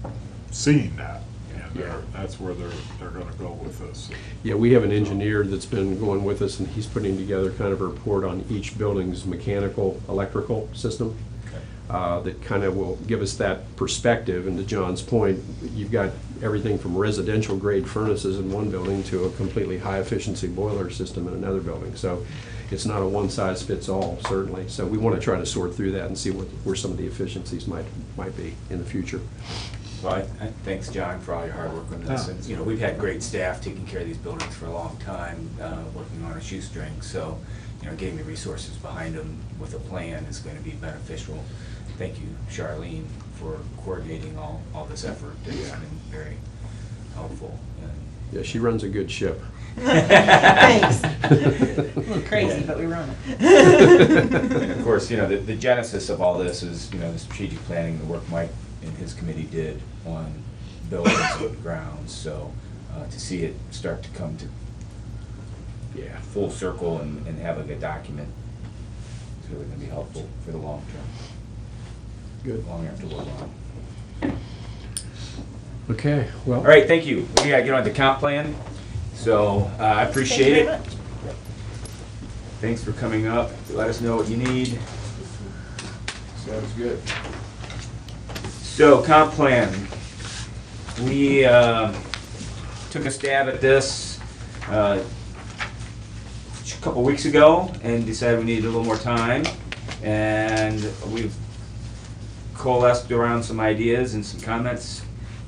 seeing that, and that's where they're gonna go with this. Yeah, we have an engineer that's been going with us, and he's putting together kind of a report on each building's mechanical, electrical system. That kind of will give us that perspective, and to John's point, you've got everything from residential grade furnaces in one building to a completely high efficiency boiler system in another building. So it's not a one size fits all, certainly. So we want to try to sort through that and see where some of the efficiencies might be in the future. Well, thanks, John, for all your hard work on this. And, you know, we've had great staff taking care of these buildings for a long time, working on a shoestring. So, you know, getting the resources behind them with a plan is going to be beneficial. Thank you, Charlene, for coordinating all this effort. It's been very helpful. Yeah, she runs a good ship. Thanks. A little crazy, but we run it. And of course, you know, the genesis of all this is, you know, the strategic planning, the work Mike and his committee did on buildings and grounds. So to see it start to come to full circle and have a good document is really going to be helpful for the long term. Good. Long after we're gone. Okay, well. All right, thank you. We gotta get on the comp plan. So I appreciate Thank you it. very much. Thanks for coming up. Let us know what you need. Sounds good. So, comp plan. We took a stab at this a couple weeks ago and decided we needed a little more time. And we've coalesced around some ideas and some comments.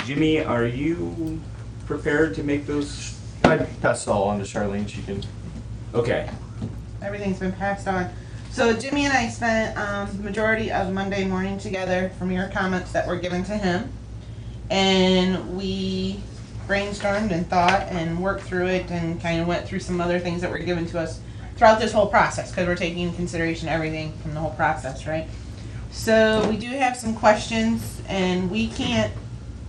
Jimmy, are you prepared to make those? I passed it all on to Charlene, she can. Okay. Everything's been passed on. So Jimmy and I spent the majority of Monday morning together from your comments that were given to him. And we brainstormed and thought and worked through it and kind of went through some other things that were given to us throughout this whole process, because we're taking into consideration everything from the whole process, right? So we do have some questions, and we can't,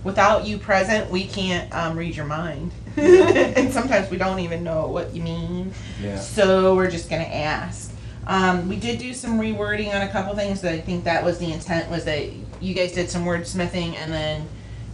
without you present, we can't read your mind. And sometimes we don't even know what you mean. Yeah. So we're just gonna ask. We did do some rewording on a couple things, but I think that was the intent, was that you guys did some wordsmithing, and then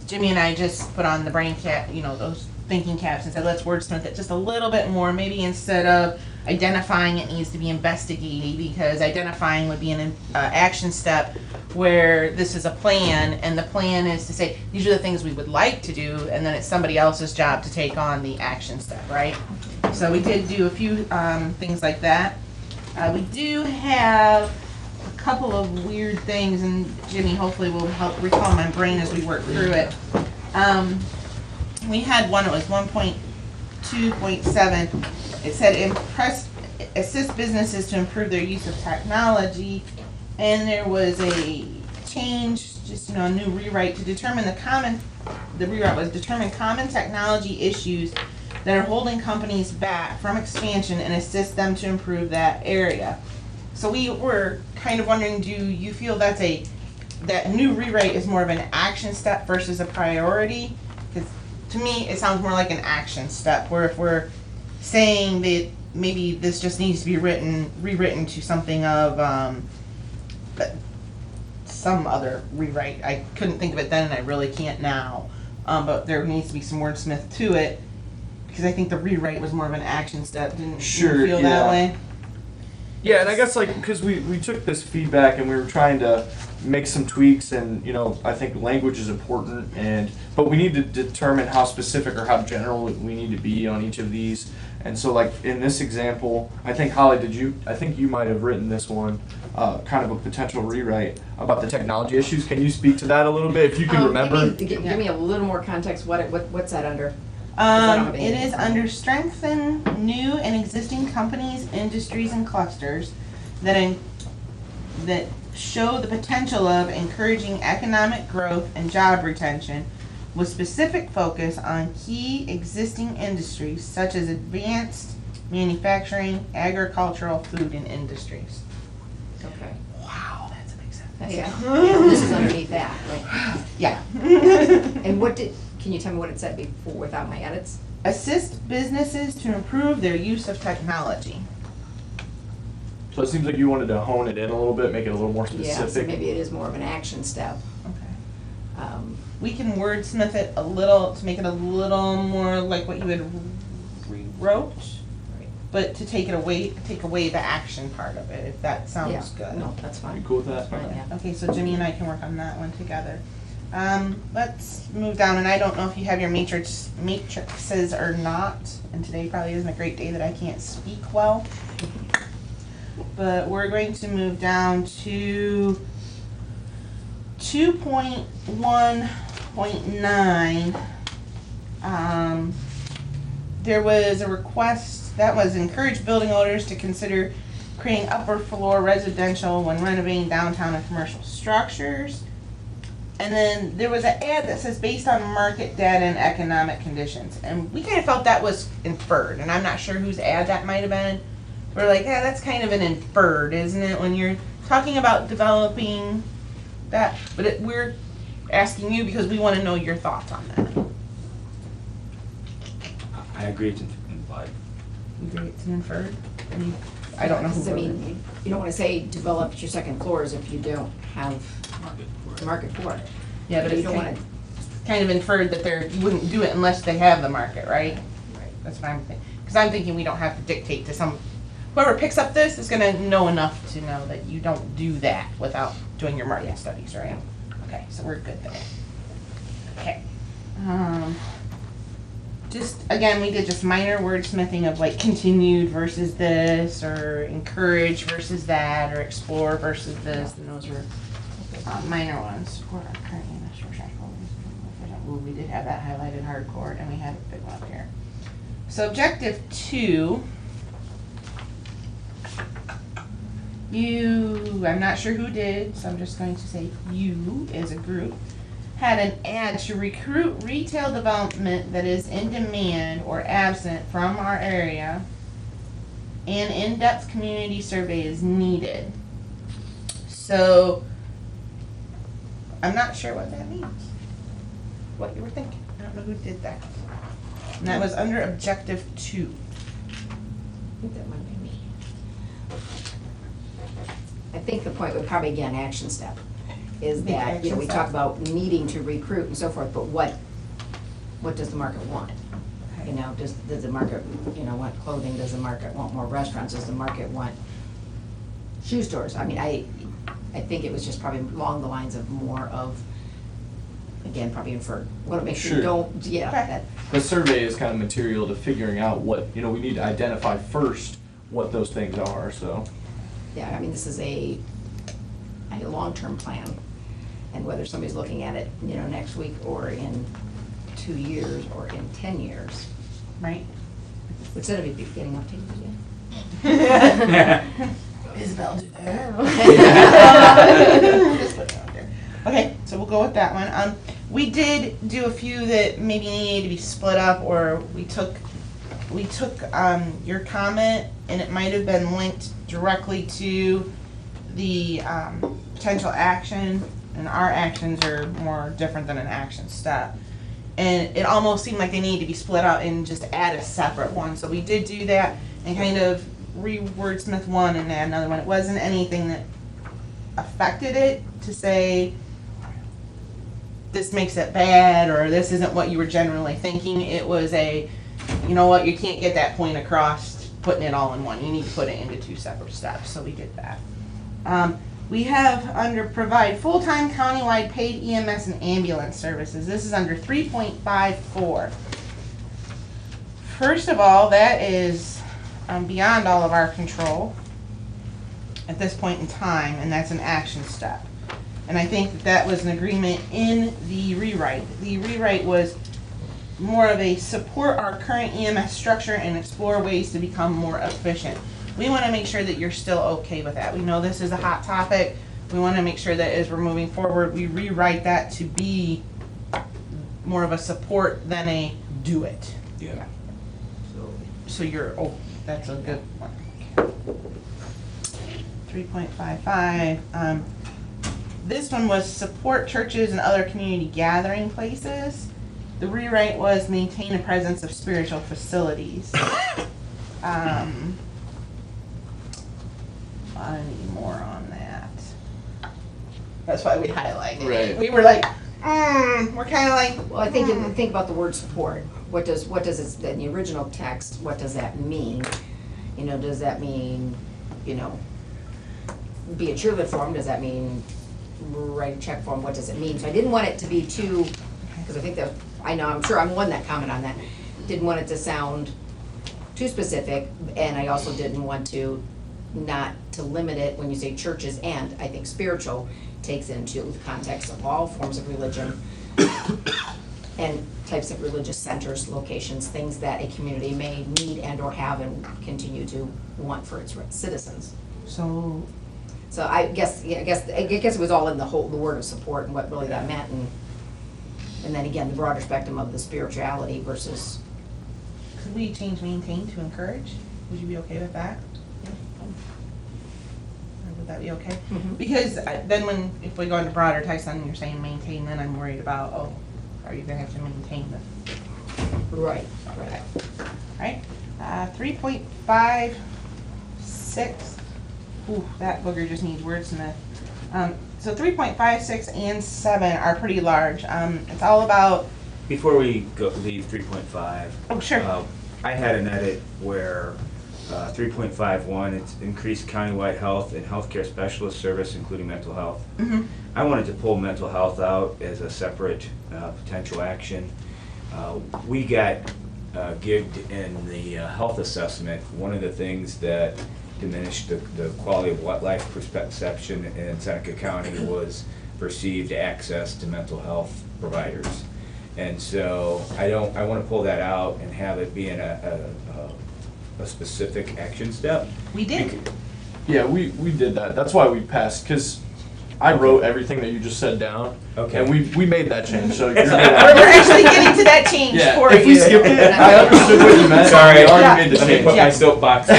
Jimmy and I just put on the brain cap, those thinking caps, and said, let's wordsmith it just a little bit more. Maybe instead of identifying, it needs to be investigating, because identifying would be an action step, where this is a plan, and the plan is to say, these are the things we would like to do, and then it's somebody else's job to take on the action step, right? So we did do a few things like that. We do have a couple of weird things, and Jimmy hopefully will help recall my brain as we work through it. We had one, it was 1.2.7. It said assist businesses to improve their use of technology, and there was a change, just a new rewrite to determine the rewrite was determine common technology issues that are holding companies back from expansion and assist them to improve that area. So we were kind of wondering, do you feel that new rewrite is more of an action step versus a priority? Because to me, it sounds more like an action step, where if we're saying that maybe this just needs to be rewritten to something of some other rewrite. I couldn't think of it then, and I really can't now. But there needs to be some wordsmith to it, because I think the rewrite was more of an action step. Didn't you feel that way? Yeah, and I guess because we took this feedback and we were trying to make some tweaks, and I think language is important, but we need to determine how specific or how general we need to be on each of these. And so in this example, I think Holly, I think you might have written this one, kind of a potential rewrite about the technology issues. Can you speak to that a little bit, if you can remember? Give me a little more context, what's that under? I don't have any It is under strengthen new and existing companies, industries, and clusters that show the potential of encouraging economic growth and job retention, with specific focus on key existing industries such as advanced manufacturing, agricultural, food, and industries. Okay. Wow, that's a big sentence. Yeah, this is underneath that, right? Yeah. And can you tell me what it said before without my edits? Assist businesses to improve their use of technology. So it seems like you wanted to hone it in a little bit, make it a little more specific. Yeah, so maybe it is more of an action step. Okay. We We can wordsmith it a little to make it a little more like what you had rewrote, but to take away the action part of it, if that sounds good. No, that's fine. You cool with that? Fine, yeah. Okay, so Jimmy and I can work on that one together. Let's move down, and I don't know if you have your matrices or not, and today probably isn't a great day that I can't speak well. But we're going to move down to 2.1.9. There was a request that was encourage building owners to consider creating upper floor residential when renovating downtown and commercial structures. And then there was an ad that says based on market data and economic conditions. And we kind of felt that was inferred, and I'm not sure whose ad that might have been. We're like, yeah, that's kind of an inferred, isn't it? When you're talking about developing that, but we're asking you because we wanna know your thoughts on that. I agree it's implied. You agree it's an inferred? I don't know who Because, I wrote it. mean, you don't wanna say develop your second floors if you don't have a market for it. Yeah, but you it's don't wanna. kind of inferred that you wouldn't do it unless they have the market, right? Right. That's what I'm thinking. Because I'm thinking we don't have to dictate to whoever picks up this is gonna know enough to know that you don't do that without doing your market studies, right? Okay, so we're good there. Okay. Just, again, we did just minor wordsmithing of like continued versus this, or encourage versus that, or explore versus this, and those were minor ones. Support our current EMS structure. Ooh, we did have that highlighted hardcore, and we had a big one up here. So objective 2, I'm not sure who did, so I'm just going to say you as a group, had an ad to recruit retail development that is in demand or absent from our area. An in-depth community survey is needed. So, I'm not sure what that means. What you were thinking. I don't know who did that. And that was under objective 2. I think that might be me. I think the point would probably, again, action step, is Big that, you know, we action talk step. about needing to recruit and so forth, but what does the market want? You know, does the market, you know, want clothing, does the market want more restaurants, does the market want shoe stores? I mean, I think it was just probably along the lines of more of, again, probably inferred, what it makes you Sure. don't, yeah, Okay. that, The survey is kind of material to figuring out what, we need to identify first what those things are, so. yeah, I mean, this is a long-term plan. And whether somebody's looking at it, you know, next week or in 2 years or in 10 years, Right? instead of it getting updated again. Isabel, do that. Just put it out there. Okay, so we'll go with that one. We did do a few that maybe needed to be split up, or we took your comment, and it might have been linked directly to the potential action, and our actions are more different than an action step. And it almost seemed like they needed to be split out and just add a separate one. So we did do that and kind of re-wordsmith one and add another one. It wasn't anything that affected it to say this makes it bad or this isn't what you were generally thinking. It was you know what, you can't get that point across putting it all in one. You need to put it into 2 separate steps. So we did that. We have under provide full-time countywide paid EMS and ambulance services. This is under 3.54. First of all, that is beyond all of our control at this point in time, and that's an action step. And I think that was an agreement in the rewrite. The rewrite was more of a support our current EMS structure and explore ways to become more efficient. We want to make sure that you're still okay with that. We know this is a hot topic. We want to make sure that as we're moving forward, we rewrite that to be more of a support than a do it. Yeah. So that's a good one. 3.55. This one was support churches and other community gathering places. The rewrite was maintain a presence of spiritual facilities. I need more on that. That's why we highlighted it. Right. We were like, we're kind of like. Well, I think, think about the word support. What does it, in the original text, what does that mean? You know, does that mean, you know, be a cheerleader for them? Does that mean write a check for them? What does it mean? So I didn't want it to be too, because I think that, I'm sure I'm one that comment on that. Didn't want it to sound too specific, and I also didn't want to not to limit it when you say churches, and I think spiritual takes into the context of all forms of religion and types of religious centers, locations, things that a community may need and or have and continue to want for its citizens. So So I guess it was all in the word of support and what really that meant, and then again, the broader spectrum of the spirituality versus. could we change maintain to encourage? Would you be okay with that? Or would that be okay? Mhm. Because then if we go into broader text, then you're saying maintain, then I'm worried about, oh, are you gonna have to maintain the, Right, okay. Right, 3.56, ooh, that booger just needs wordsmith. So 3.56 and 7 are pretty large. It's all about, Before we leave 3.5. oh, sure. I had an edit where 3.51, it's increased countywide health and healthcare specialist service, including mental health. Mhm. I wanted to pull mental health out as a separate potential action. We got gigged in the health assessment. One of the things that diminished the quality of life perception in Seneca County was perceived access to mental health providers. And so I want to pull that out and have it be in a specific action step. We did. Yeah, we did that. That's why we passed, because I wrote everything that you just said down. Okay. And we made that change, so you're It's good. okay. We're actually getting to that change Yeah, for if we you. skipped it, I understood what you meant. Sorry. We already Yeah. made the Let me change. put Yeah. my soapbox down.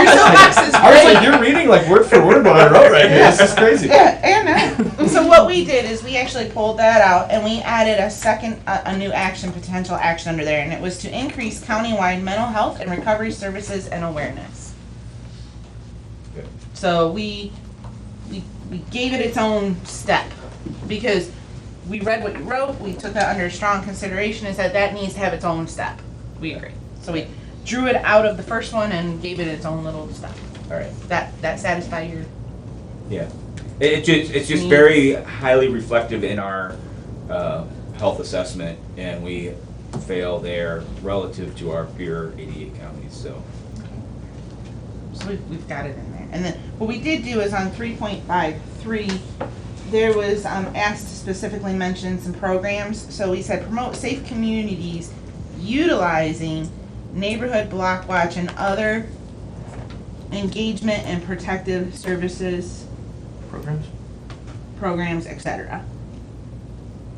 Your soapbox is I was great. like, you're reading like word for word what I wrote right here. This is crazy. Yeah, and so what we did is we actually pulled that out and we added a new action, potential action under there, and it was to increase countywide mental health and recovery services and awareness. Good. So we gave it its own step because we read what you wrote, we took that under strong consideration and said that needs to have its own step. We agree. So we drew it out of the first one and gave it its own little step. All right. That satisfy your? Yeah. It's just very highly reflective in our health assessment, and we fail there relative to our peer 88 counties, so. So we've got it in there. And then what we did do is on 3.53, there was asked to specifically mention some programs. So we said promote safe communities utilizing neighborhood block watch and other engagement and protective services, programs, etc.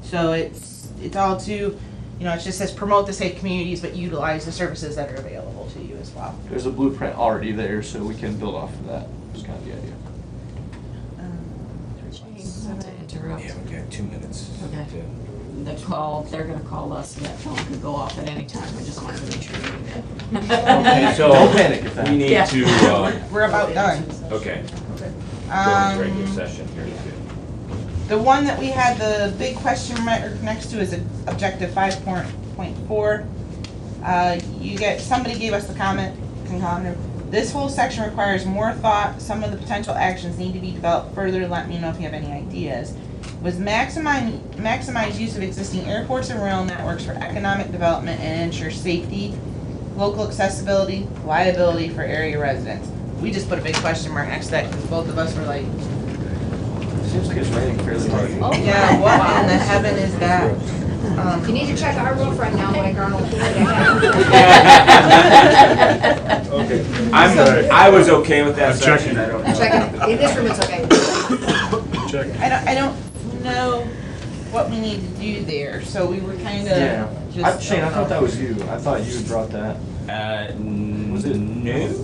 So it's all to, it just says promote the safe communities, but utilize the services that are available to you as well. There's a blueprint already there, so we can build off of that. That's kind of the idea. Not to interrupt. Yeah, we've got 2 minutes. Okay. They're gonna call us, so that phone could go off at any time, I just wanted to make sure we knew that. Okay, so Don't panic if that. we need Yeah. to, We're about done. okay, go into regular session here too. The one that we had the big question mark next to is objective 5.4. Somebody gave us the comment, this whole section requires more thought, some of the potential actions need to be developed further, let me know if you have any ideas. Was maximize use of existing airports and rail networks for economic development and ensure safety, local accessibility, reliability for area residents. We just put a big question mark next to that because both of us were like, Seems like it's raining fairly hard. yeah, what in the heaven is that? You need to check our roof right now, Mike Arnold. Okay. I was okay with that I'm section, checking. I don't know. Check it, in this room it's okay. Check. I don't know what we need to do there, so we were kind of Yeah. just. Shane, I thought that was you. I thought you had brought that. Was it- no?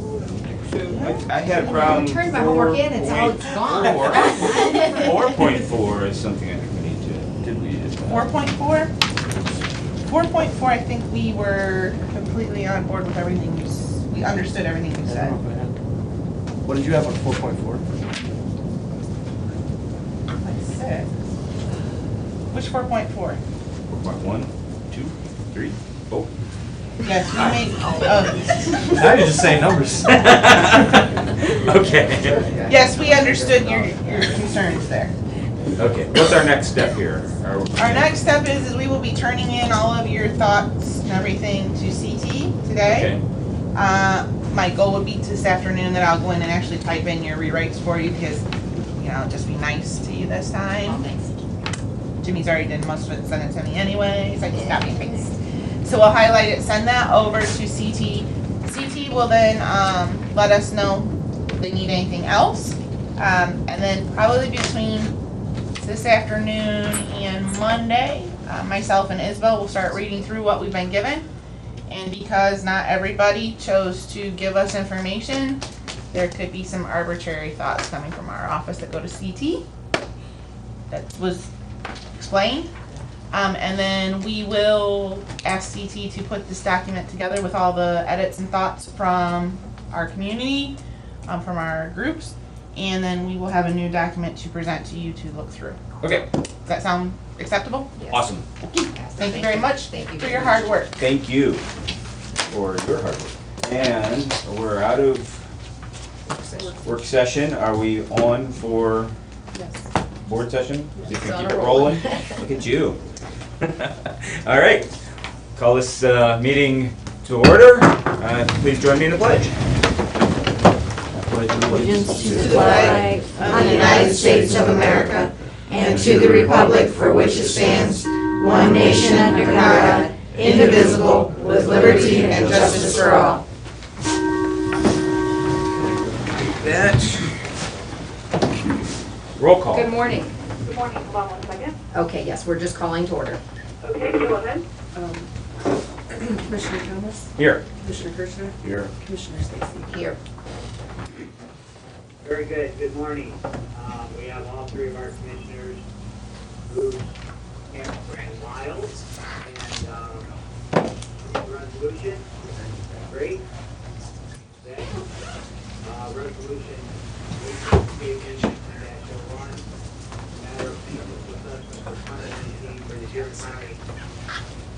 I had a problem. Turned my homework in, it's all gone. 4.4 is something I think we need to. Did we? 4.4? 4.4, I think we were completely on board with everything we understood everything you said. What did you have on 4.4? Like 6. Which 4.4? 4.1, 2, 3, 4. Yes, we made, Now you're just saying numbers. Okay. yes, we understood your concerns there. Okay, what's our next step here? Our next step is we will be turning in all of your thoughts and everything to CT today. Okay. My goal would be this afternoon that I'll go in and actually type in your rewrites for you because, just be nice to you this time. Jimmy's already did most of it, sent it to me anyways, I just got me fixed. So we'll highlight it, send that over to CT. CT will then let us know if they need anything else. And then probably between this afternoon and Monday, myself and Isabel will start reading through what we've been given. And because not everybody chose to give us information, there could be some arbitrary thoughts coming from our office that go to CT. That was explained. And then we will ask CT to put this document together with all the edits and thoughts from our community, from our groups, and then we will have a new document to present to you to look through. Okay, Does that sound acceptable? Yes. awesome. Thank you very much Thank you for very your much. hard work. Thank you for your hard work. And we're out of work session. Are we on for Yes. board session? See if we It's can on keep a it roll. rolling. Look at you. All right, call this meeting to order. Please join me in the pledge. Allegiance to the flag of the United States of America and to the republic for which it stands, one nation under God, indivisible, with liberty and justice for all. That. Roll call. Good morning. Good morning, hold on 1 second. Okay, yes, we're just calling to order. Okay, go ahead. Commissioner Thomas, Here. Commissioner Kirchner, Here. Commissioner Stacy. Here. Very good, good morning. We have all three of our commissioners who ran wild and resolution. Great. Then, resolution 18-01, matter of physical assessment for 2019 for the Huron County,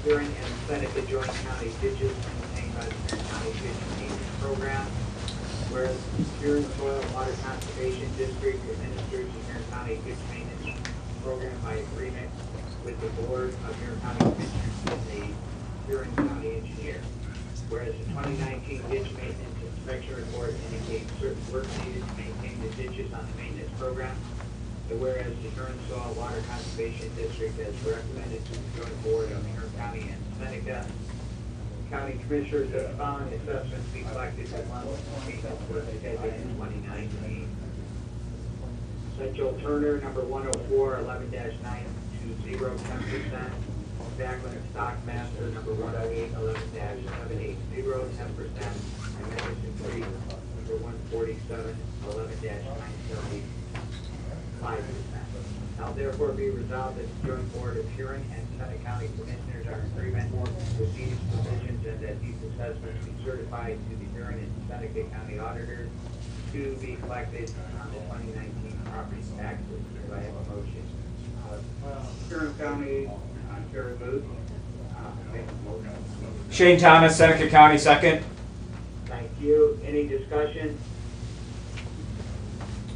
Huron and Seneca Joint County ditches maintained by the Huron County Ditch Maintenance Program. Whereas Huron Soil and Water Conservation District administers the Huron County Ditch Maintenance Program by agreement with the Board of Huron County Commissioners and the Huron County Engineer. Whereas the 2019 ditch maintenance inspection report indicates certain work needed to maintain the ditches on the maintenance program. And whereas the Huron Soil and Water Conservation District has recommended to the Joint Board of Huron County and Seneca County Commissioners that the following assessments be collected at level maintenance work scheduled in 2019. Central Turner, number 104, 11-920, 10%. Backlund Stockmaster, number 108, 11-780, 10%. And Madison Creek, number 147, 11-970, 5%. Now therefore be resolved that the Joint Board of Huron and Seneca County Commissioners are in agreement with these provisions and that these assessments be certified to the Huron and Seneca County auditors to be collected on the 2019 property taxes. Do I have a motion? Huron County, Terry Booth. Make a motion. Shane Thomas, Seneca County, second. Thank you. Any discussion?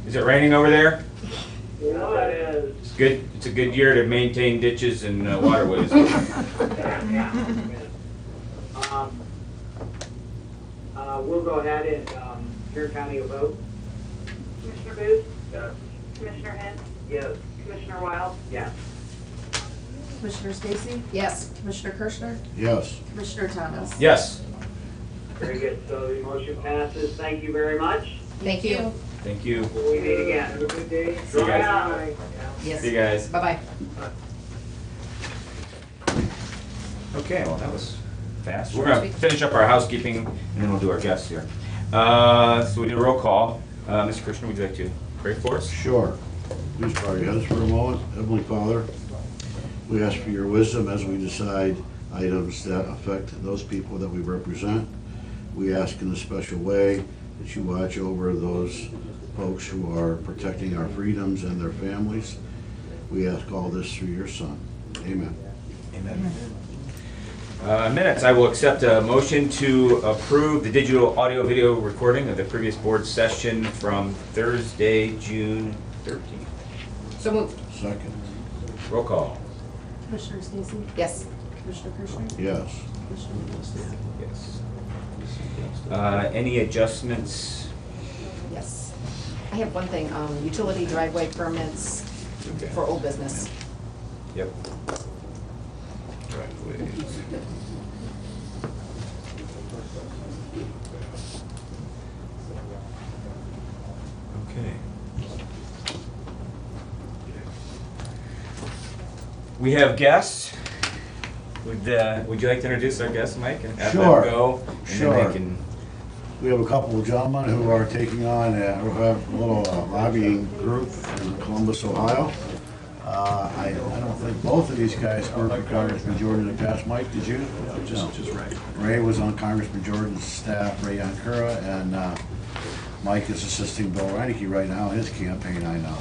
Is it raining over there? Yes, that is. It's good. It's a good year to maintain ditches and waterways. We'll go ahead and, Huron County will vote. Commissioner Booth? Yes. Commissioner Hens? Yes. Commissioner Wild? Yes. Commissioner Stacy, Yes. Commissioner Kirchner, Yes. Commissioner Thomas. Yes. Very good. So the motion passes. Thank you very much. Thank you. Thank you. Till we meet again. Have a good day. See you guys. Bye. Yes. See you guys. Bye-bye. Okay, well, that was fast. We're gonna finish up our housekeeping and then we'll do our guests here. So we did a roll call. Mr. Krishna, would you like to pray for us? Sure. Please bow your heads for a moment. Heavenly Father, we ask for your wisdom as we decide items that affect those people that we represent. We ask in a special way that you watch over those folks who are protecting our freedoms and their families. We ask all this through your Son. Amen. Amen. Minutes, I will accept a motion to approve the digital audio video recording of the previous board session from Thursday, June 13th. So moved. Second. Roll call. Commissioner Stacy, Yes. Commissioner Kirchner, Yes. Commissioner Thomas. Yes. Any adjustments? Yes. I have one thing, utility driveway permits for old business. Yep. Driveways. Okay. We have guests. Would you like to introduce our guests, Mike, and have Sure. them go? And Sure. then they can We have a couple of gentlemen who are taking on, who have a little lobbying group in Columbus, Ohio. I don't think both of these guys worked for Congressman Jordan in the past. Mike, did you? No, just Ray. Ray was on Congressman Jordan's staff, Ray Ankura, and Mike is assisting Bill Reineke right now in his campaign, I know.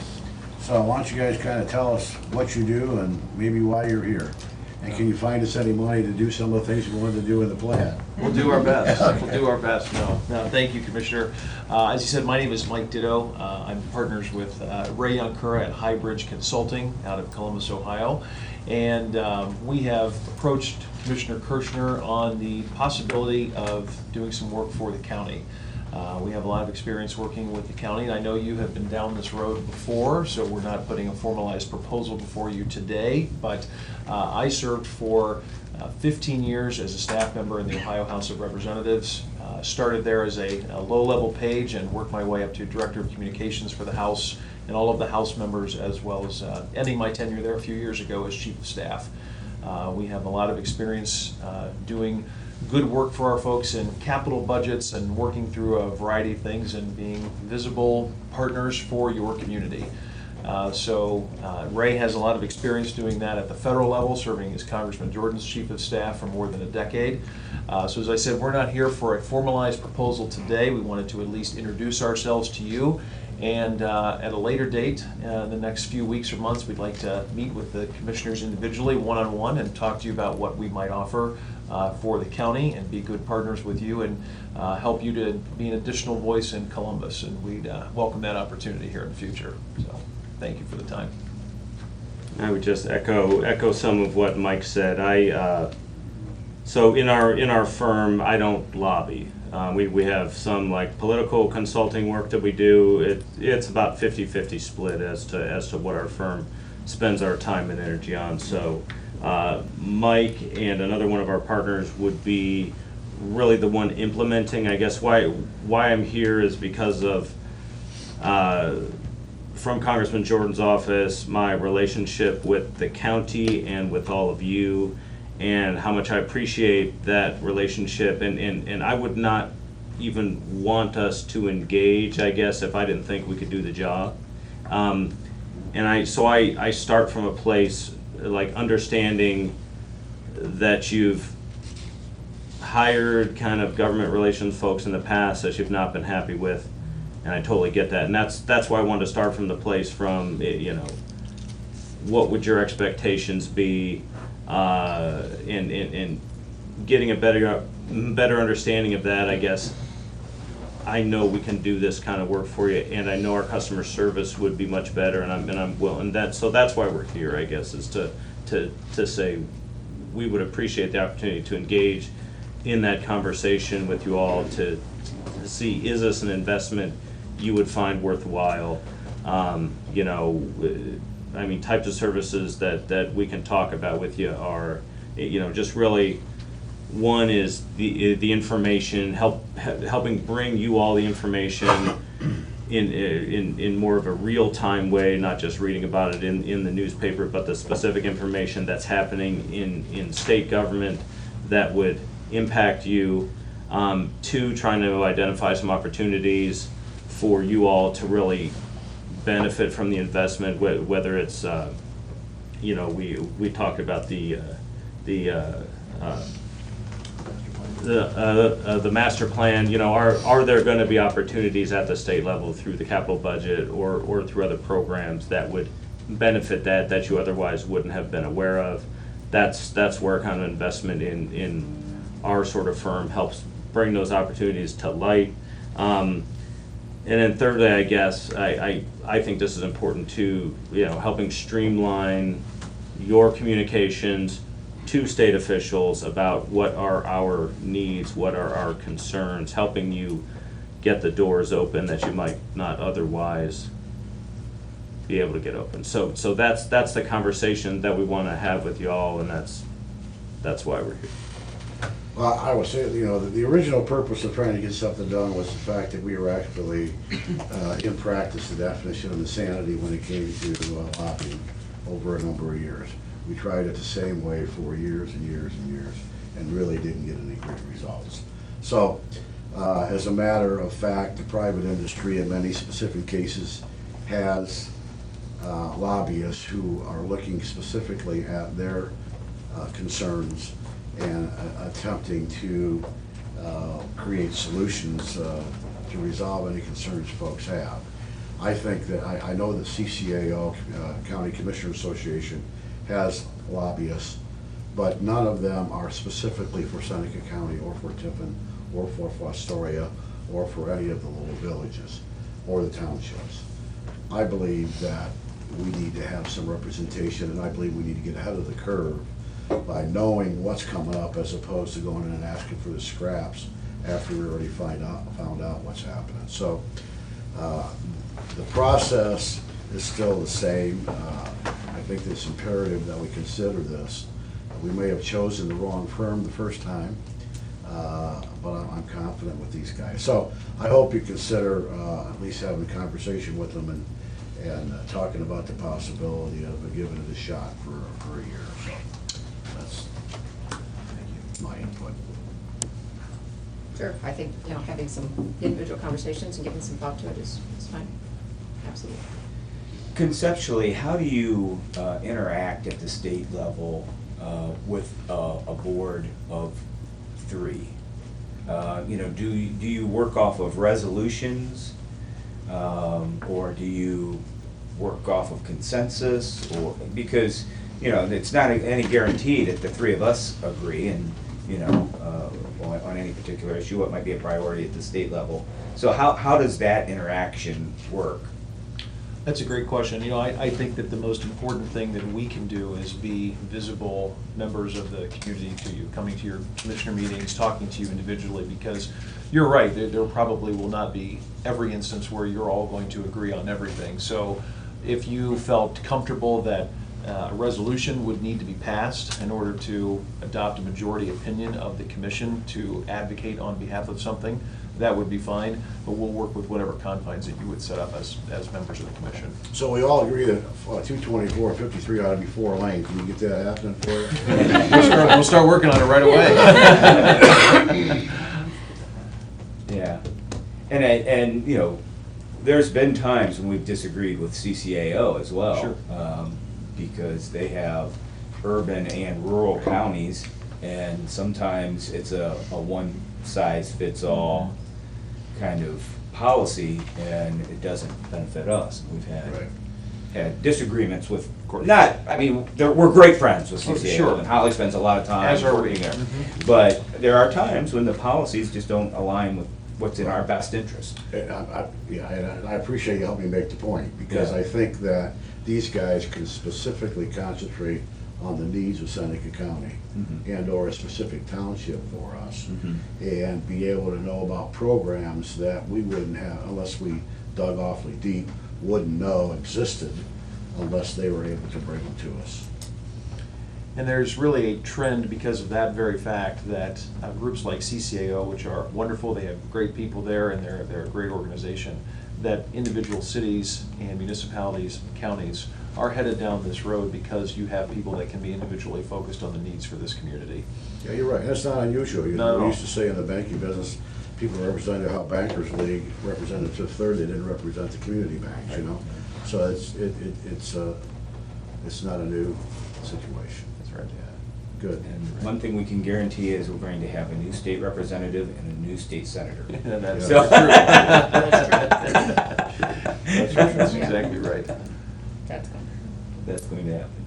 So why don't you guys kind of tell us what you do and maybe why you're here? And can you find us any money to do some of the things we wanted to do in the plan? We'll do our best. We'll do our best. No, thank you, Commissioner. As you said, my name is Mike Ditto. I'm partners with Ray Ankura at Highbridge Consulting out of Columbus, Ohio. And we have approached Commissioner Kirschner on the possibility of doing some work for the county. We have a lot of experience working with the county, and I know you have been down this road before, so we're not putting a formalized proposal before you today, but I served for 15 years as a staff member in the Ohio House of Representatives. Started there as a low-level page and worked my way up to Director of Communications for the House and all of the House members, as well as ending my tenure there a few years ago as Chief of Staff. We have a lot of experience doing good work for our folks in capital budgets and working through a variety of things and being visible partners for your community. Ray has a lot of experience doing that at the federal level, serving as Congressman Jordan's Chief of Staff for more than a decade. So as I said, we're not here for a formalized proposal today. We wanted to at least introduce ourselves to you. And at a later date, in the next few weeks or months, we'd like to meet with the commissioners individually, one-on-one, and talk to you about what we might offer for the county and be good partners with you and help you to be an additional voice in Columbus. And we'd welcome that opportunity here in the future. So thank you for the time. I would just echo some of what Mike said. So in our firm, I don't lobby. We have some like political consulting work that we do. It's about 50-50 split as to what our firm spends our time and energy on. So Mike and another one of our partners would be really the one implementing. I guess why I'm here is because of from Congressman Jordan's office, my relationship with the county and with all of you, and how much I appreciate that relationship, and I would not even want us to engage, I guess, if I didn't think we could do the job. And I start from a place like understanding that you've hired kind of government relations folks in the past that you've not been happy with, and I totally get that. And that's why I wanted to start from the place from, what would your expectations be, in getting a better understanding of that. I guess I know we can do this kind of work for you, and I know our customer service would be much better, and I'm willing. So that's why we're here, I guess, is to say we would appreciate the opportunity to engage in that conversation with you all to see, is this an investment you would find worthwhile? Types of services that we can talk about with you are, just really, one is the information, helping bring you all the information in more of a real-time way, not just reading about it in the newspaper, but the specific information that's happening in state government that would impact you. Two, trying to identify some opportunities for you all to really benefit from the investment, whether it's, we talked about the master plan. Are there going to be opportunities at the state level through the capital budget or through other programs that would benefit that you otherwise wouldn't have been aware of? That's where kind of investment in our sort of firm helps bring those opportunities to light. And then thirdly, I guess, I think this is important too, helping streamline your communications to state officials about what are our needs, what are our concerns, helping you get the doors open that you might not otherwise be able to get open. So that's the conversation that we want to have with you all, and that's why we're here. Well, I would say, the original purpose of trying to get something done was the fact that we were actually, in practice, the definition of insanity when it came to lobbying over a number of years. We tried it the same way for years and years and years, and really didn't get any great results. So, As a matter of fact, the private industry in many specific cases has lobbyists who are looking specifically at their concerns and attempting to create solutions to resolve any concerns folks have. I think that, I know that CCAO, County Commissioner Association, has lobbyists, but none of them are specifically for Seneca County or for Tiffin or for Fostoria or for any of the little villages or the townships. I believe that we need to have some representation, and I believe we need to get ahead of the curve by knowing what's coming up as opposed to going in and asking for the scraps after we already found out what's happening. So the process is still the same. I think it's imperative that we consider this. We may have chosen the wrong firm the first time, but I'm confident with these guys. So I hope you consider at least having a conversation with them and talking about the possibility of giving it a shot for a year. So that's my input. Sure, I think, having some individual conversations and giving some thought to it is fine. Absolutely. Conceptually, how do you interact at the state level with a board of 3? Do you work off of resolutions, or do you work off of consensus? Or because it's not any guarantee that the 3 of us agree, and on any particular issue, what might be a priority at the state level. So how does that interaction work? That's a great question. I think that the most important thing that we can do is be visible members of the community to you, coming to your commissioner meetings, talking to you individually, because you're right, there probably will not be every instance where you're all going to agree on everything. So if you felt comfortable that a resolution would need to be passed in order to adopt a majority opinion of the commission to advocate on behalf of something, that would be fine, but we'll work with whatever confines that you would set up as members of the commission. So we all agree that 224 and 53 ought to be 4 lane. Can you get that happening for you? We'll start working on it right away. Yeah, and there's been times when we've disagreed with CCAO as well. Sure. Because they have urban and rural counties, and sometimes it's a one-size-fits-all kind of policy, and it doesn't benefit us. We've had disagreements with, we're great friends with CCAO, Sure. and Holly spends a lot of time As are we. working there. Mhm. But there are times when the policies just don't align with what's in our best interest. And I appreciate you helping me make the point, because Yeah. I think that these guys can specifically concentrate on the needs of Seneca County and/or a specific township for us, and be able to know about programs that we wouldn't have, unless we dug awfully deep, wouldn't know existed unless they were able to bring them to us. And there's really a trend because of that very fact that groups like CCAO, which are wonderful, they have great people there and they're a great organization, that individual cities and municipalities, counties are headed down this road because you have people that can be individually focused on the needs for this community. Yeah, you're right. That's not unusual. Not at We all. used to say in the banking business, people represented how Bankers League represented Fifth Third, they didn't represent the community banks, So it's not a new situation. That's right. Good. And one thing we can guarantee is we're going to have a new state representative and a new state senator. And that's So- true. That's That's exactly right. That's good. That's going to happen.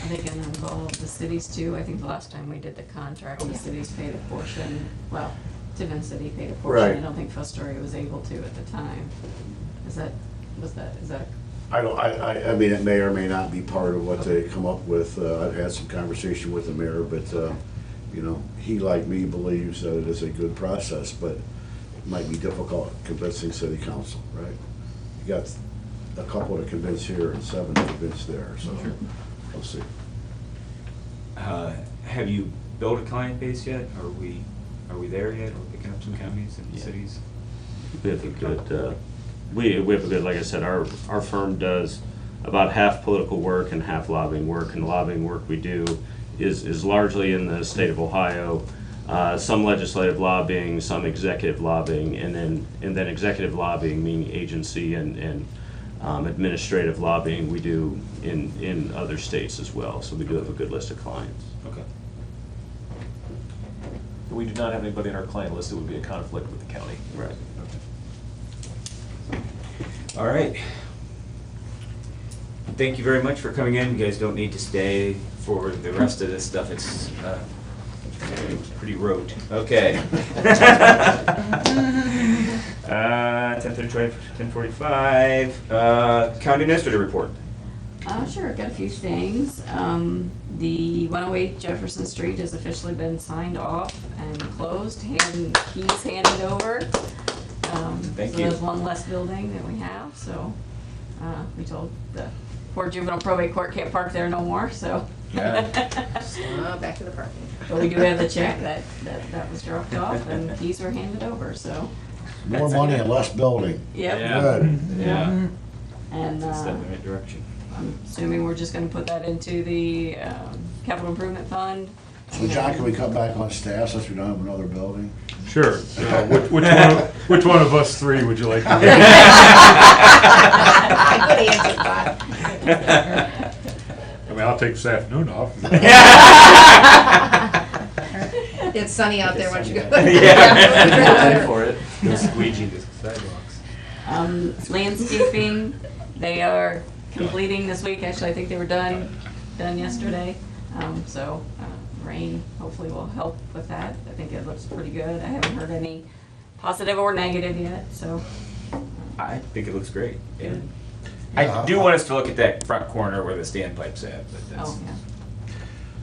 Are they gonna involve the cities too? I think the last time we did the contract, the cities paid a portion, well, Tiffin City paid a portion. Right. I don't think Fostoria was able to at the time. Is that I mean, it may or may not be part of what they come up with. I've had some conversation with the mayor, but, he, like me, believes that it is a good process, but it might be difficult convincing city council, right? You got a couple to convince here and 7 to convince there, so we'll see. Have you built a client base yet? Are we there yet? Are we picking up some counties and cities? We have a good, we have a good, like I said, our firm does about half political work and half lobbying work, and the lobbying work we do is largely in the state of Ohio. some legislative lobbying, some executive lobbying, and then executive lobbying, meaning agency and administrative lobbying we do in other states as well. So we do have a good list of clients. Okay. We do not have anybody on our client list that would be a conflict with the county. Right. All right. Thank you very much for coming in. You guys don't need to stay for the rest of this stuff. It's pretty rote. Okay. 10:30, 10:45. County Administrator report. Sure, got a few things. The 108 Jefferson Street has officially been signed off and closed, keys handed over. Thank So you. there's one less building that we have, so, we told the poor juvenile probate court can't park there no more, so. Yeah. Back to the parking. But we do have the check that was dropped off and keys were handed over, so. More money and less building. Yep. Yeah. Good. Yeah. And, It's a step in the right direction. I'm assuming we're just gonna put that into the, capital improvement fund. So John, can we cut back on staff since we don't have another building? Sure. Which one of us three would you like to be? Good answer, Bob. I mean, I'll take this afternoon off. It's sunny out there, why don't you go? Yeah. For it. No squeegee the sidewalks. Landscaping, they are completing this week. Actually, I think they were done yesterday. So rain hopefully will help with that. I think it looks pretty good. I haven't heard any positive or negative yet, so. I think it looks great. And I do want us to look at that front corner where the standpipe's at, but that's. Oh, yeah.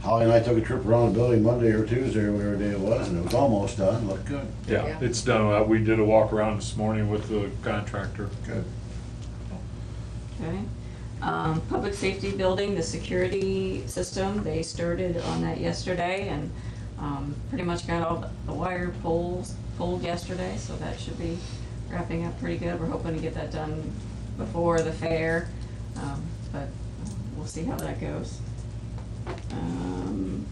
Holly and I took a trip around the building Monday or Tuesday or whatever day it was, and it was almost done, looked good. Yeah, it's done. We did a walk around this morning with the contractor. Good. Okay. Public safety building, the security system, they started on that yesterday and pretty much got all the wire pulled yesterday, so that should be wrapping up pretty good. We're hoping to get that done before the fair, but we'll see how that goes.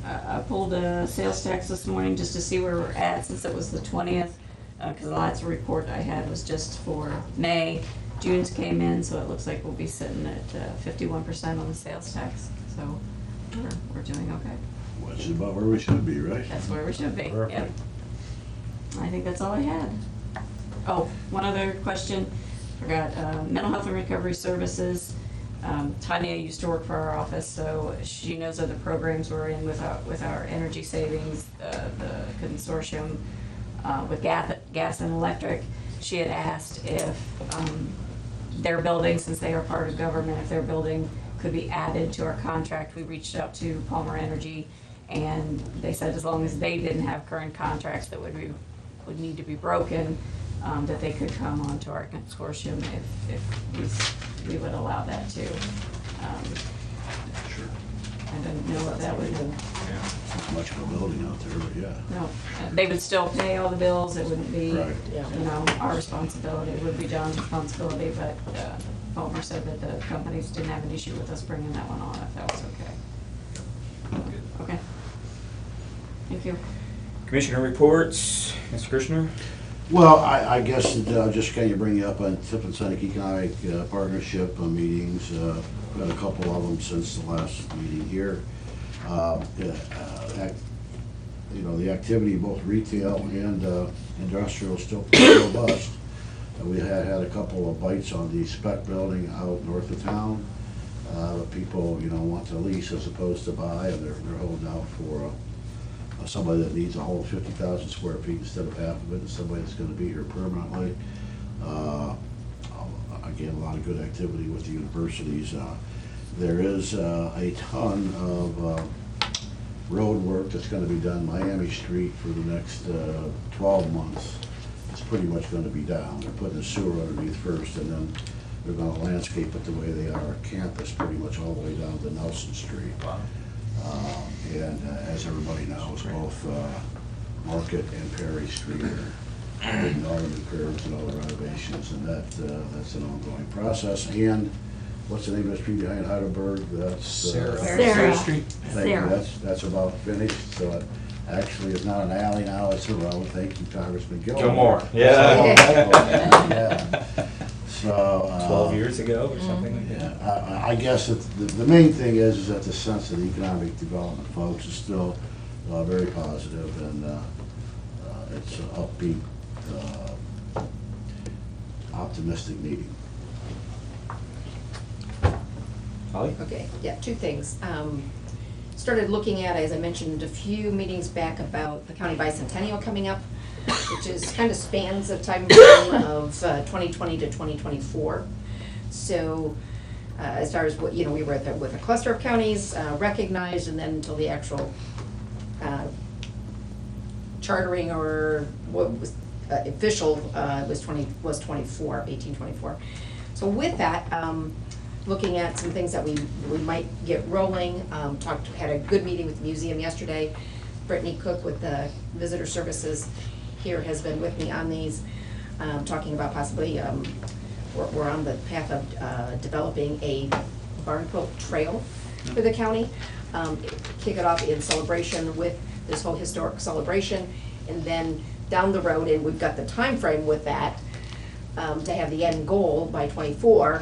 I pulled a sales tax this morning just to see where we're at since it was the 20th, because the last report I had was just for May. June's came in, so it looks like we'll be sitting at 51% on the sales tax, so we're doing okay. Which is about where we should be, right? That's where we should be, yep. Perfect. I think that's all I had. Oh, one other question, forgot, mental health and recovery services. Tanya used to work for our office, so she knows of the programs we're in with our energy savings, the consortium with gas and electric. She had asked if their building, since they are part of government, if their building could be added to our contract. We reached out to Palmer Energy, and they said as long as they didn't have current contracts that would need to be broken, that they could come onto our consortium if we would allow that too. Sure. I don't know what that would. Not much of a building out there, but yeah. No, they would still pay all the bills. It wouldn't be, Right. our responsibility. It would be John's responsibility, but Palmer said that the companies didn't have an issue with us bringing that one on if that was okay. Okay. Thank you. Commissioner reports, Mr. Kirshner? Well, I guess just kind of bring you up on Tiffin Seneca Economic Partnership meetings. Got a couple of them since the last meeting here. The activity, both retail and industrial, is still pretty robust. We had a couple of bites on the spec building out north of town. People, want to lease as opposed to buy, and they're holding out for somebody that needs a whole 50,000 square feet instead of half of it, and somebody that's gonna be here permanently. Again, a lot of good activity with the universities. There is a ton of road work that's gonna be done Miami Street for the next 12 months. It's pretty much gonna be down. They're putting the sewer underneath first, and then they're gonna landscape it the way they are at campus, pretty much all the way down to Nelson Street. And as everybody knows, both Market and Perry Street are getting all the new curbs and all the renovations, and that's an ongoing process. And what's the name of the street behind Heidelberg? That's Sarah. Thank you. That's about finished. So Actually, it's not an alley now, it's a road. Thank you, Congressman Gilmore. Gilmore, yeah. Yeah. So. 12 years ago or something like that. Yeah, I guess the main thing is that the sense of the economic development, folks, is still very positive, and it's an upbeat, optimistic meeting. Holly? Okay, yeah, two things. Started looking at, as I mentioned a few meetings back, about the county bicentennial coming up, which is kind of spans the time frame of 2020 to 2024. So as far as what, we were with a cluster of counties recognized, and then until the actual chartering or what was official was 1824. So with that, looking at some things that we might get rolling, had a good meeting with the museum yesterday. Brittany Cook with the Visitor Services here has been with me on these, talking about possibly, we're on the path of developing a barn quilt trail for the county. Kick it off in celebration with this whole historic celebration, and then down the road, and we've got the time frame with that, to have the end goal by 24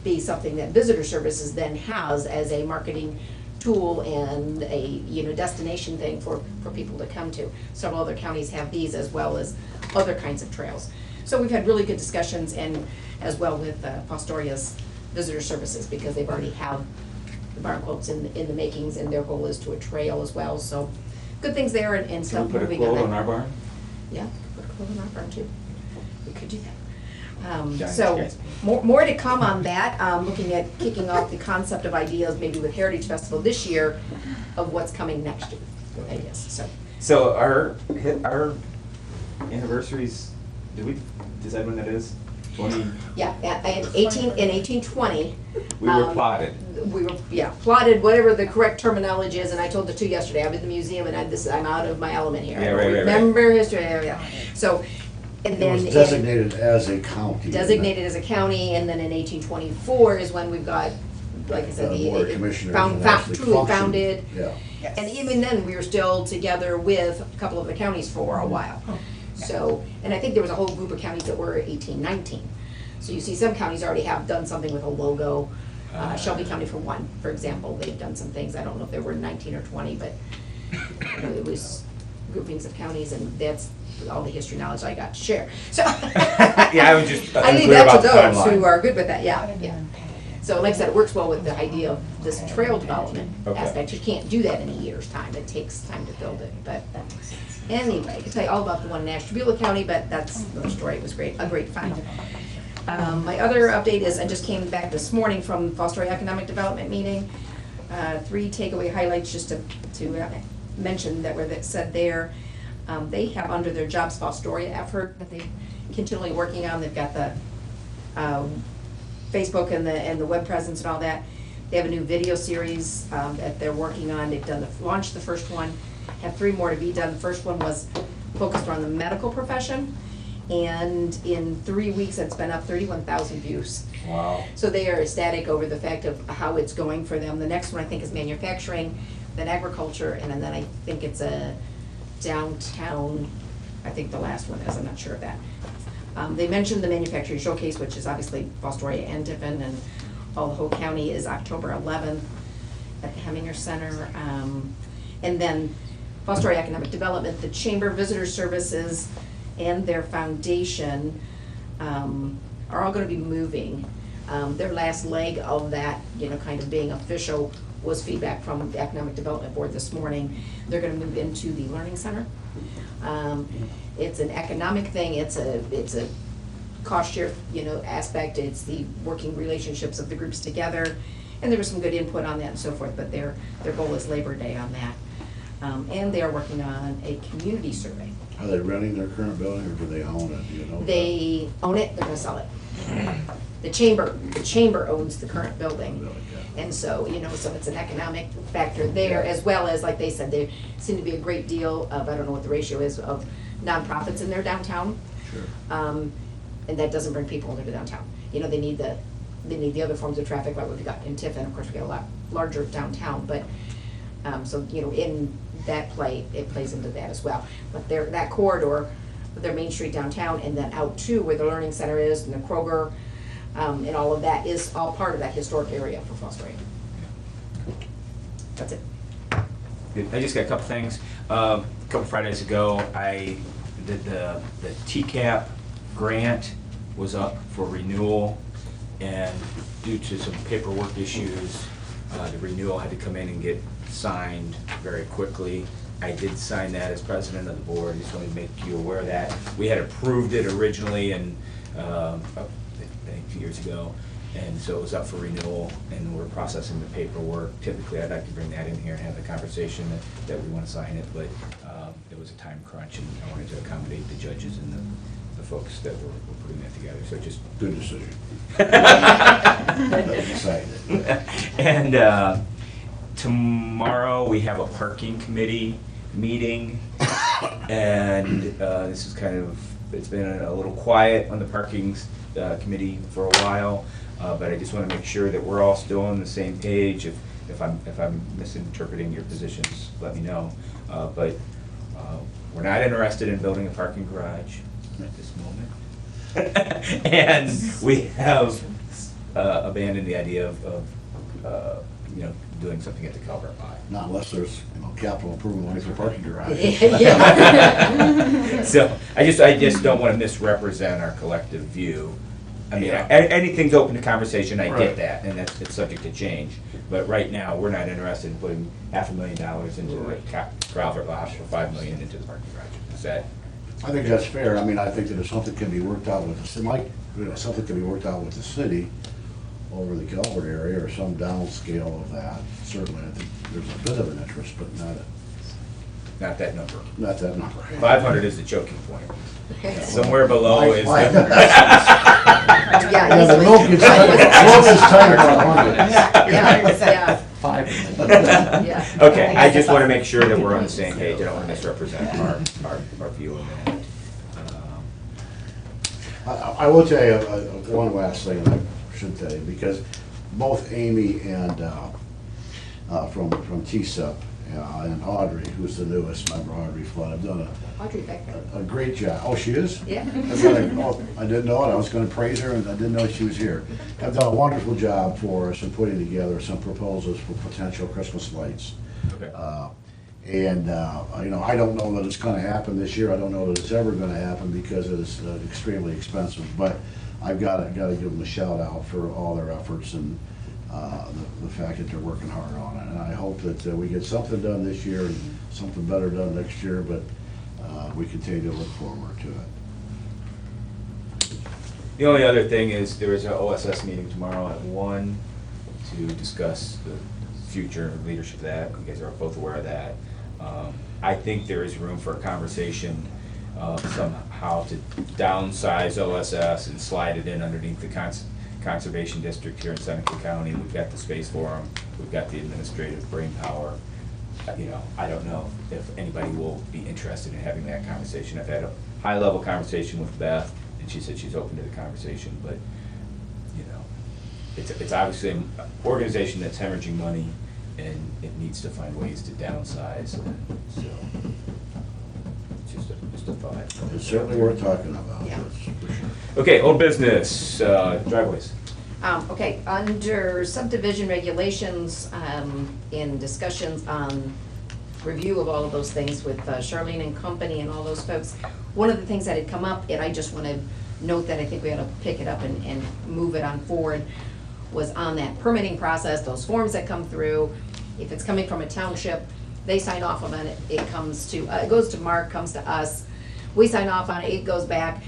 be something that Visitor Services then has as a marketing tool and a destination thing for people to come to. Several other counties have these, as well as other kinds of trails. So we've had really good discussions, and as well with Fostoria's Visitor Services, because they've already have the barn quilts in the makings, and their goal is to a trail as well. So good things there, and Can stuff we put a moving quilt on on that. our barn? Yeah, put a quilt on our barn too. We could do that. Giant So guys. more to come on that. Looking at kicking off the concept of ideas, maybe with Heritage Festival this year, of what's coming next year. I guess So our anniversaries, did we decide when that is? 20? Yeah, in 1820. We were plotted. We were plotted, whatever the correct terminology is, and I told the two yesterday. I'm in the museum, and I'm out of my element here. Yeah, I right, don't right. remember history. Yeah. So. And It then was designated as a county. designated as a county, and then in 1824 is when we've got, like I said, The Board of Commissioners and actually truly functioned. founded. Yeah. And even then, we were still together with a couple of the counties for a while. So, and I think there was a whole group of counties that were 1819. So you see some counties already have done something with a logo. Shelby County, for one, for example, they've done some things. I don't know if they were 19 or 20, but it was groupings of counties, and that's all the history knowledge I got to share. So Yeah, I was just I leave unclear that about to the those timeline. who are good with that. Yeah. So like I said, it works well with the idea of this trail development Okay. aspect. You can't do that in a year's time. It takes time to build it. But anyway, I can tell you all about the one in Ashtabula County, but that's another story. It was a great find. My other update is I just came back this morning from Fostoria Economic Development meeting. 3 takeaway highlights just to mention that were said there. They have under their Jobs Fostoria effort that they're continually working on. They've got the Facebook and the web presence and all that. They have a new video series that they're working on. They've launched the first one, have 3 more to be done. The first one was focused on the medical profession, and in 3 weeks it's been up 31,000 views. Wow. So they are ecstatic over the fact of how it's going for them. The next one I think is manufacturing, then agriculture, and then I think it's a downtown, I think the last one is, I'm not sure of that. They mentioned the manufacturing showcase, which is obviously Fostoria and Tiffin, and all the whole county, is October 11th at the Heminger Center. And then Fostoria Economic Development, the Chamber Visitor Services, and their foundation are all gonna be moving. Their last leg of that, kind of being official, was feedback from the Economic Development Board this morning. They're gonna move into the Learning Center. It's an economic thing, it's a cost share, aspect, it's the working relationships of the groups together, and there was some good input on that and so forth, but their goal is Labor Day on that. And they are working on a community survey. Are they renting their current building, or do they own it? Do you know? They own it, they're gonna sell it. The chamber owns the current building. And so, so it's an economic factor there, as well as, like they said, there seem to be a great deal of, I don't know what the ratio is, of nonprofits in their downtown. Sure. And that doesn't bring people into downtown. They need the other forms of traffic, like we've got in Tiffin. Of course, we got a lot larger downtown, but, so, in it plays into that as well. But that corridor, their Main Street downtown, and then out to where the Learning Center is, and the Kroger, and all of that is all part of that historic area for Foster. That's it. I just got a couple things. A couple Fridays ago, I did the TCAP grant was up for renewal, and due to some paperwork issues, the renewal had to come in and get signed very quickly. I did sign that as president of the board. Just wanted to make you aware of that. We had approved it originally and a few years ago, and so it was up for renewal, and we're processing the paperwork. Typically, I'd like to bring that in here and have the conversation that we want to sign it, but it was a time crunch, and I wanted to accommodate the judges and the folks that were putting that together, so just. Good decision. And tomorrow, we have a parking committee meeting, and this is kind of, it's been a little quiet on the parking committee for a while, but I just want to make sure that we're all still on the same page. If I'm misinterpreting your positions, let me know. But we're not interested in building a parking garage at this moment. And we have abandoned the idea of doing something at the Calvert Line. Not unless there's, capital improvement money for parking garage. So I just don't want to misrepresent our collective view. I mean, anything's open to conversation, I get that, and it's subject to change. But right now, we're not interested in putting $500,000 into the Calvert lot or $5 million into the parking garage. Is that? I think that's fair. I mean, I think that if something can be worked out with the city, something can be worked out with the city over the Calvert area or some downscale of that, certainly I think there's a bit of an interest, but Not that number. not that number. 500 is the choking point. Somewhere below is. Yeah, the milk is tighter than 100. 5. Okay, I just want to make sure that we're on the same page. I don't want to misrepresent our view of that. I will tell you one last thing, and I should tell you, because both Amy and from TSEP and Audrey, who's the newest member, Audrey Flood, have done a great job. Oh, she is? Yeah. I didn't know it. I was going to praise her, and I didn't know she was here. Have done a wonderful job for us in putting together some proposals for potential Christmas lights. Okay. I don't know that it's going to happen this year. I don't know that it's ever going to happen because it's extremely expensive. But I've got to give them a shout out for all their efforts and the fact that they're working hard on it. And I hope that we get something done this year and something better done next year. But we continue to look forward to it. The only other thing is there is an OSS meeting tomorrow at 1 to discuss the future leadership of that. You guys are both aware of that. I think there is room for a conversation somehow to downsize OSS and slide it in underneath the conservation district here in Seneca County. We've got the space for them. We've got the administrative brain power. I don't know if anybody will be interested in having that conversation. I've had a high-level conversation with Beth, and she said she's open to the conversation, but it's obviously an organization that's hemorrhaging money, and it needs to find ways to downsize. So, just a thought. It's certainly worth talking about. Yeah. That's for sure. Okay, old business, driveways. Okay, under subdivision regulations, in discussions on review of all of those things with Charlene and company and all those folks, one of the things that had come up, and I just want to note that I think we ought to pick it up and move it on forward, was on that permitting process, those forms that come through. If it's coming from a township, they sign off on it, it comes to, it goes to Mark, comes to us, we sign off on it, it goes back.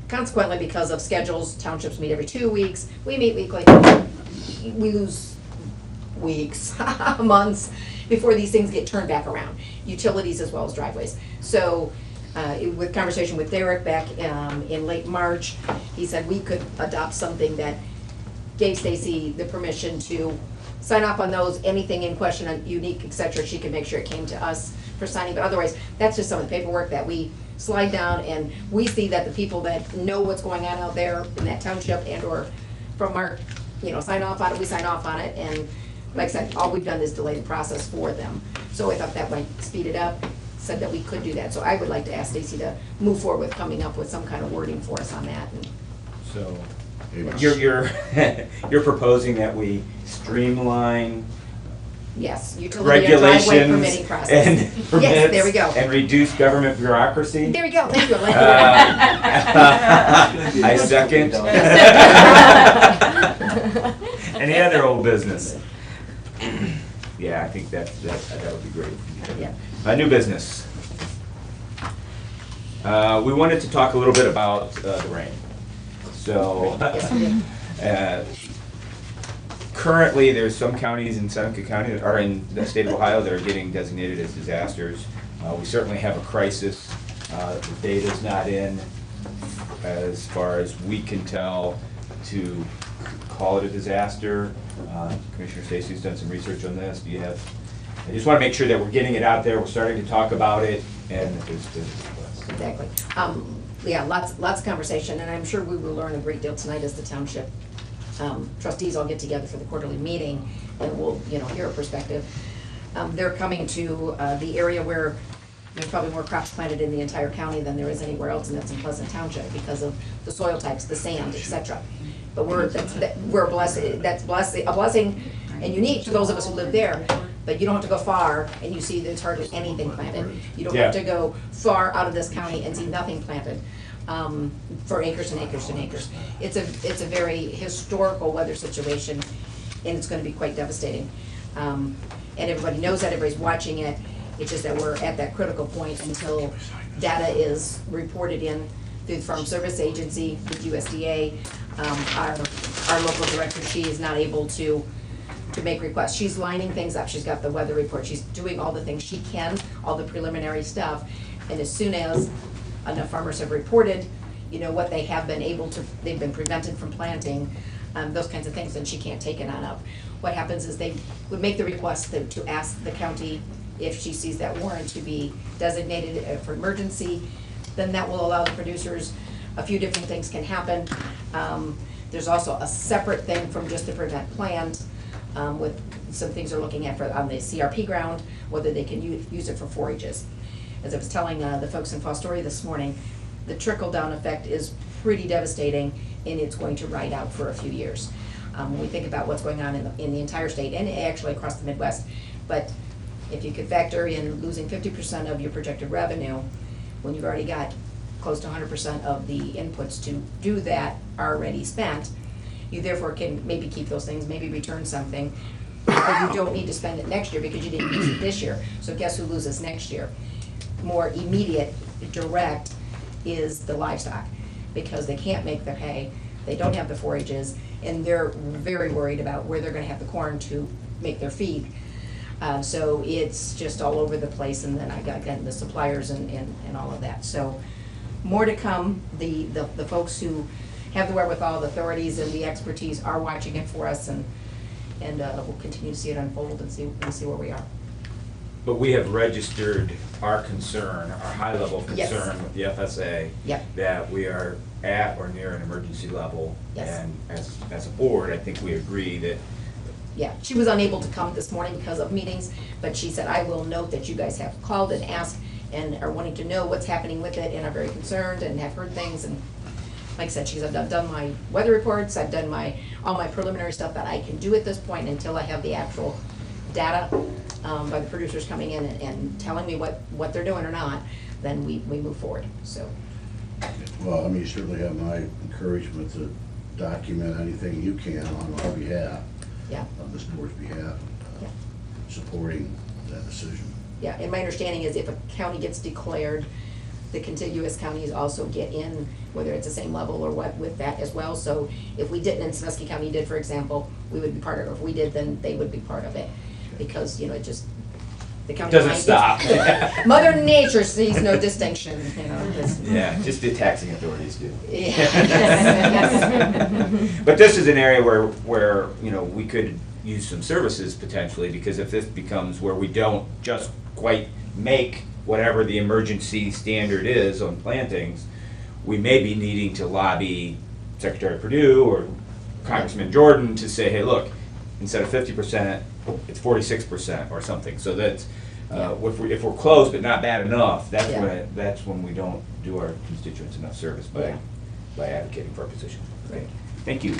Consequently, because of schedules, townships meet every 2 weeks, we meet weekly, we lose weeks, months, before these things get turned back around, utilities as well as driveways. So, with conversation with Derek back in late March, he said we could adopt something that gave Stacy the permission to sign off on those, anything in question on unique, et cetera, she could make sure it came to us for signing, but otherwise, that's just some of the paperwork that we slide down, and we see that the people that know what's going on out there in that township and or from our, sign off on it, we sign off on it, and like I said, all we've done is delay the process for them. So I thought that might speed it up, said that we could do that. So I would like to ask Stacy to move forward with coming up with some kind of wording for us on that. And So, Amen. you're proposing that we streamline yes, utility and driveway regulations permitting process. and Yes, permits there we go. and reduce government bureaucracy? There we go, thank you. I like that. I second. Any other old business? Yeah, I think that would be great. Yeah. New business. We wanted to talk a little bit about the rain. So, Yes, we did. currently, there's some counties in Seneca County that are in the state of Ohio that are getting designated as disasters. We certainly have a crisis. The data's not in, as far as we can tell, to call it a disaster. Commissioner Stacy's done some research on this. Do you have? I just want to make sure that we're getting it out there. We're starting to talk about it, and there's Exactly. Yeah, lots of conversation, and I'm sure we will learn a great deal tonight as the township trustees all get together for the quarterly meeting, and we'll, hear a perspective. They're coming to the area where there's probably more crops planted in the entire county than there is anywhere else, and that's in Pleasant Township because of the soil types, the sand, etc. But we're blessed. That's a blessing and unique to those of us who live there. But you don't have to go far and you see there's hardly anything planted. You don't have to go far out of this county and see nothing planted for acres and acres and acres. It's a very historical weather situation, and it's going to be quite devastating. And everybody knows that, everybody's watching it. It's just that we're at that critical point until data is reported in through the Farm Service Agency, the USDA. Our local director, she is not able to make requests. She's lining things up. She's got the weather report. She's doing all the things she can, all the preliminary stuff. And as soon as enough farmers have reported, what they have been able to, they've been prevented from planting, those kinds of things, then she can't take it on up. What happens is they would make the request to ask the county if she sees that warrant to be designated for emergency, then that will allow the producers, a few different things can happen. There's also a separate thing from just the prevent plant, with some things they're looking at on the CRP ground, whether they can use it for forages. As I was telling the folks in Fostoria this morning, the trickle-down effect is pretty devastating, and it's going to ride out for a few years. When we think about what's going on in the entire state, and actually across the Midwest, but if you could factor in losing 50% of your projected revenue, when you've already got close to 100% of the inputs to do that already spent, you therefore can maybe keep those things, maybe return something, but you don't need to spend it next year because you didn't use it this year. So guess who loses next year? More immediate, direct is the livestock, because they can't make their hay, they don't have the forages, and they're very worried about where they're gonna have the corn to make their feed. So it's just all over the place, and then I got the suppliers and all of that. So more to come. The folks who have the wherewithal, the authorities, and the expertise are watching it for us, and we'll continue to see it unfold and see where we are. But we have registered our concern, our high level of Yes. concern with the FSA. Yep. That we are at or near an emergency level. Yes. And as a board, I think we agree that. Yeah, she was unable to come this morning because of meetings, but she said, I will note that you guys have called and asked and are wanting to know what's happening with it and are very concerned and have heard things. And like I said, she said, I've done my weather reports, I've done all my preliminary stuff that I can do at this point until I have the actual data by the producers coming in and telling me what they're doing or not, then we move forward, so. Well, you certainly have my encouragement to document anything you can on our behalf. Yeah. On this board's behalf, Yeah. supporting that decision. Yeah, and my understanding is if a county gets declared, the contiguous counties also get in, whether it's the same level or what, with that as well. So if we didn't, and Sandusky County did, for example, we would be part of it. If we did, then they would be part of it. Because, it just, the county. Doesn't stop. Mother Nature sees no distinction, 'cause- Yeah, just the taxing authorities do. Yeah. But this is an area where we could use some services potentially, because if this becomes where we don't just quite make whatever the emergency standard is on plantings, we may be needing to lobby Secretary Perdue or Congressman Jordan to say, hey, look, instead of 50%, it's 46% or something. So that's If we're close but not bad enough, Yeah. that's when we don't do our constituents enough service Yeah. by advocating for our position. Right. Thank you.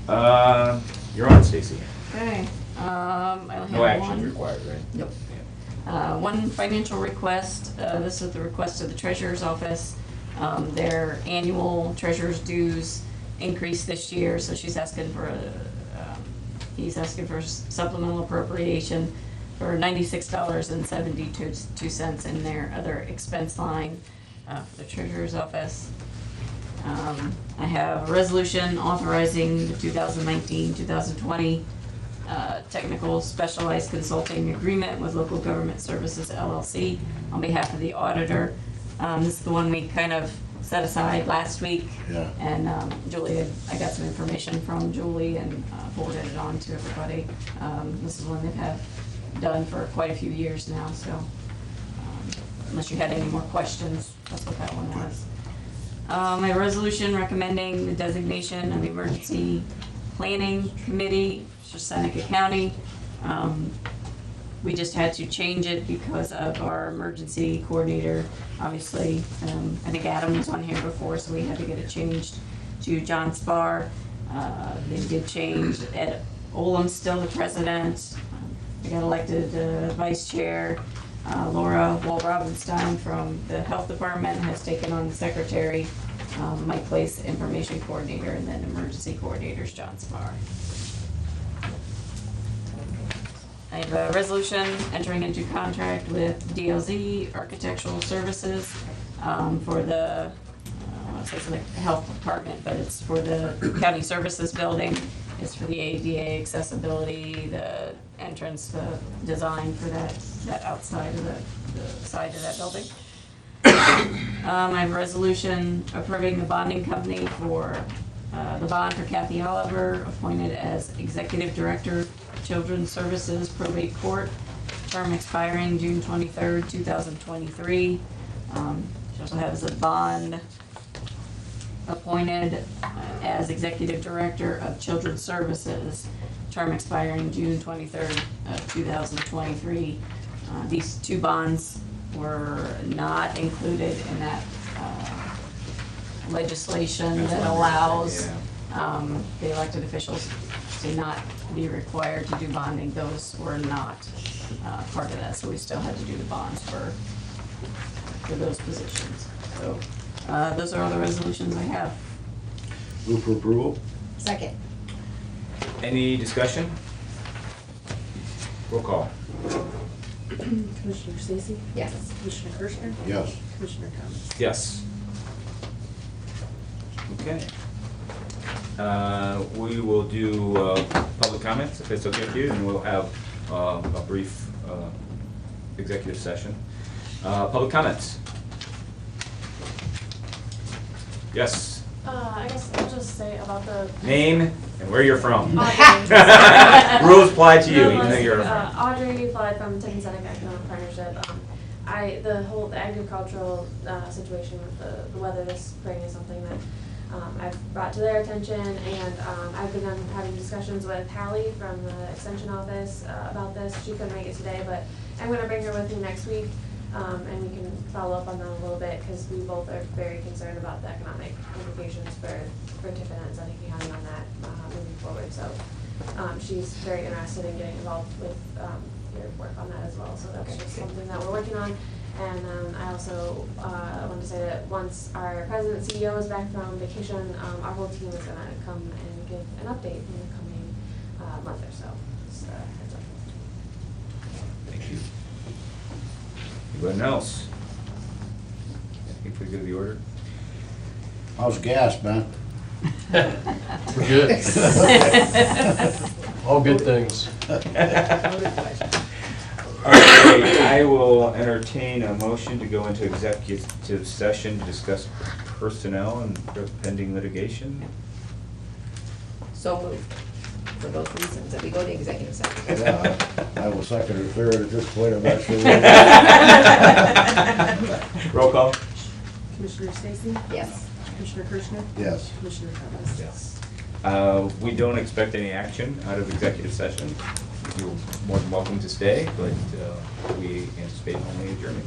You're on, Stacy. Okay, I only have No action one. required, right? Nope. One financial request, this is the request of the treasurer's office. Their annual treasurer's dues increased this year, so she's asking for he's asking for supplemental appropriation for $96.72 in their other expense line for the treasurer's office. I have a resolution authorizing the 2019-2020 technical specialized consulting agreement with Local Government Services LLC on behalf of the auditor. This is the one we kind of set aside last week. Yeah. And Julie, I got some information from Julie and forwarded it on to everybody. This is one they've had done for quite a few years now, so unless you had any more questions, that's what that one was. My resolution recommending the designation of emergency planning committee for Seneca County. We just had to change it because of our emergency coordinator. Obviously, I think Adam was on here before, so we had to get it changed to John Spar. They did change. Ed Olam's still the president. I got elected vice chair. Laura Wall-Robinstein from the health department has taken on the secretary. Mike Place, information coordinator, and then emergency coordinator's John Spar. I have a resolution entering into contract with DLZ Architectural Services for the, it says the health department, but it's for the county services building. It's for the ADA accessibility, the entrance, the design for that outside of the side of that building. I have a resolution approving the bonding company for the bond for Kathy Oliver, appointed as Executive Director, Children's Services Probate Court, term expiring June 23rd, 2023. She also has a bond appointed as Executive Director of Children's Services, term expiring June 23rd, 2023. These two bonds were not included in that legislation that allows the elected officials to not be required to do bonding. Those were not part of that, so we still had to do the bonds for those positions. So those are all the resolutions I have. Move for approval? Second. Any discussion? Roll call. Commissioner Stacy? Yes. Commissioner Kirschner? Yes. Commissioner Thomas? Yes. Okay. We will do public comments, if it's okay with you, and we'll have a brief executive session. Public comments? Yes. I guess I'll just say about the Name and where you're from. Audrey. Rules apply to you, No, even though you're Audrey Flood from Tiffin Seneca Economic Partnership. The agricultural situation with the weather this spring is something that I've brought to their attention, and I've been having discussions with Hallie from the Extension Office about this. She couldn't make it today, but I'm going to bring her with me next week, and we can follow up on that a little bit, because we both are very concerned about the economic implications for Tiffin and Seneca County on that moving forward. So she's very interested in getting involved with your work on that as well. So that's just something that we're working on. And I also want to say that once our president and CEO is back from vacation, our whole team is going to come and give an update in the coming month or so. Just heads up. Thank you. Anyone else? Anything for the good of the order? How's gas, man? We're good. All good things. All right, I will entertain a motion to go into executive session to discuss personnel and pending litigation. So moved. For those reasons that we go to executive session. Yeah, I will second or third at this point, I'm not sure. Roll call. Commissioner Stacy? Yes. Commissioner Kirschner? Yes. Commissioner Thomas? Yes. We don't expect any action out of executive session. you're more than welcome to stay, but we anticipate only adjournment.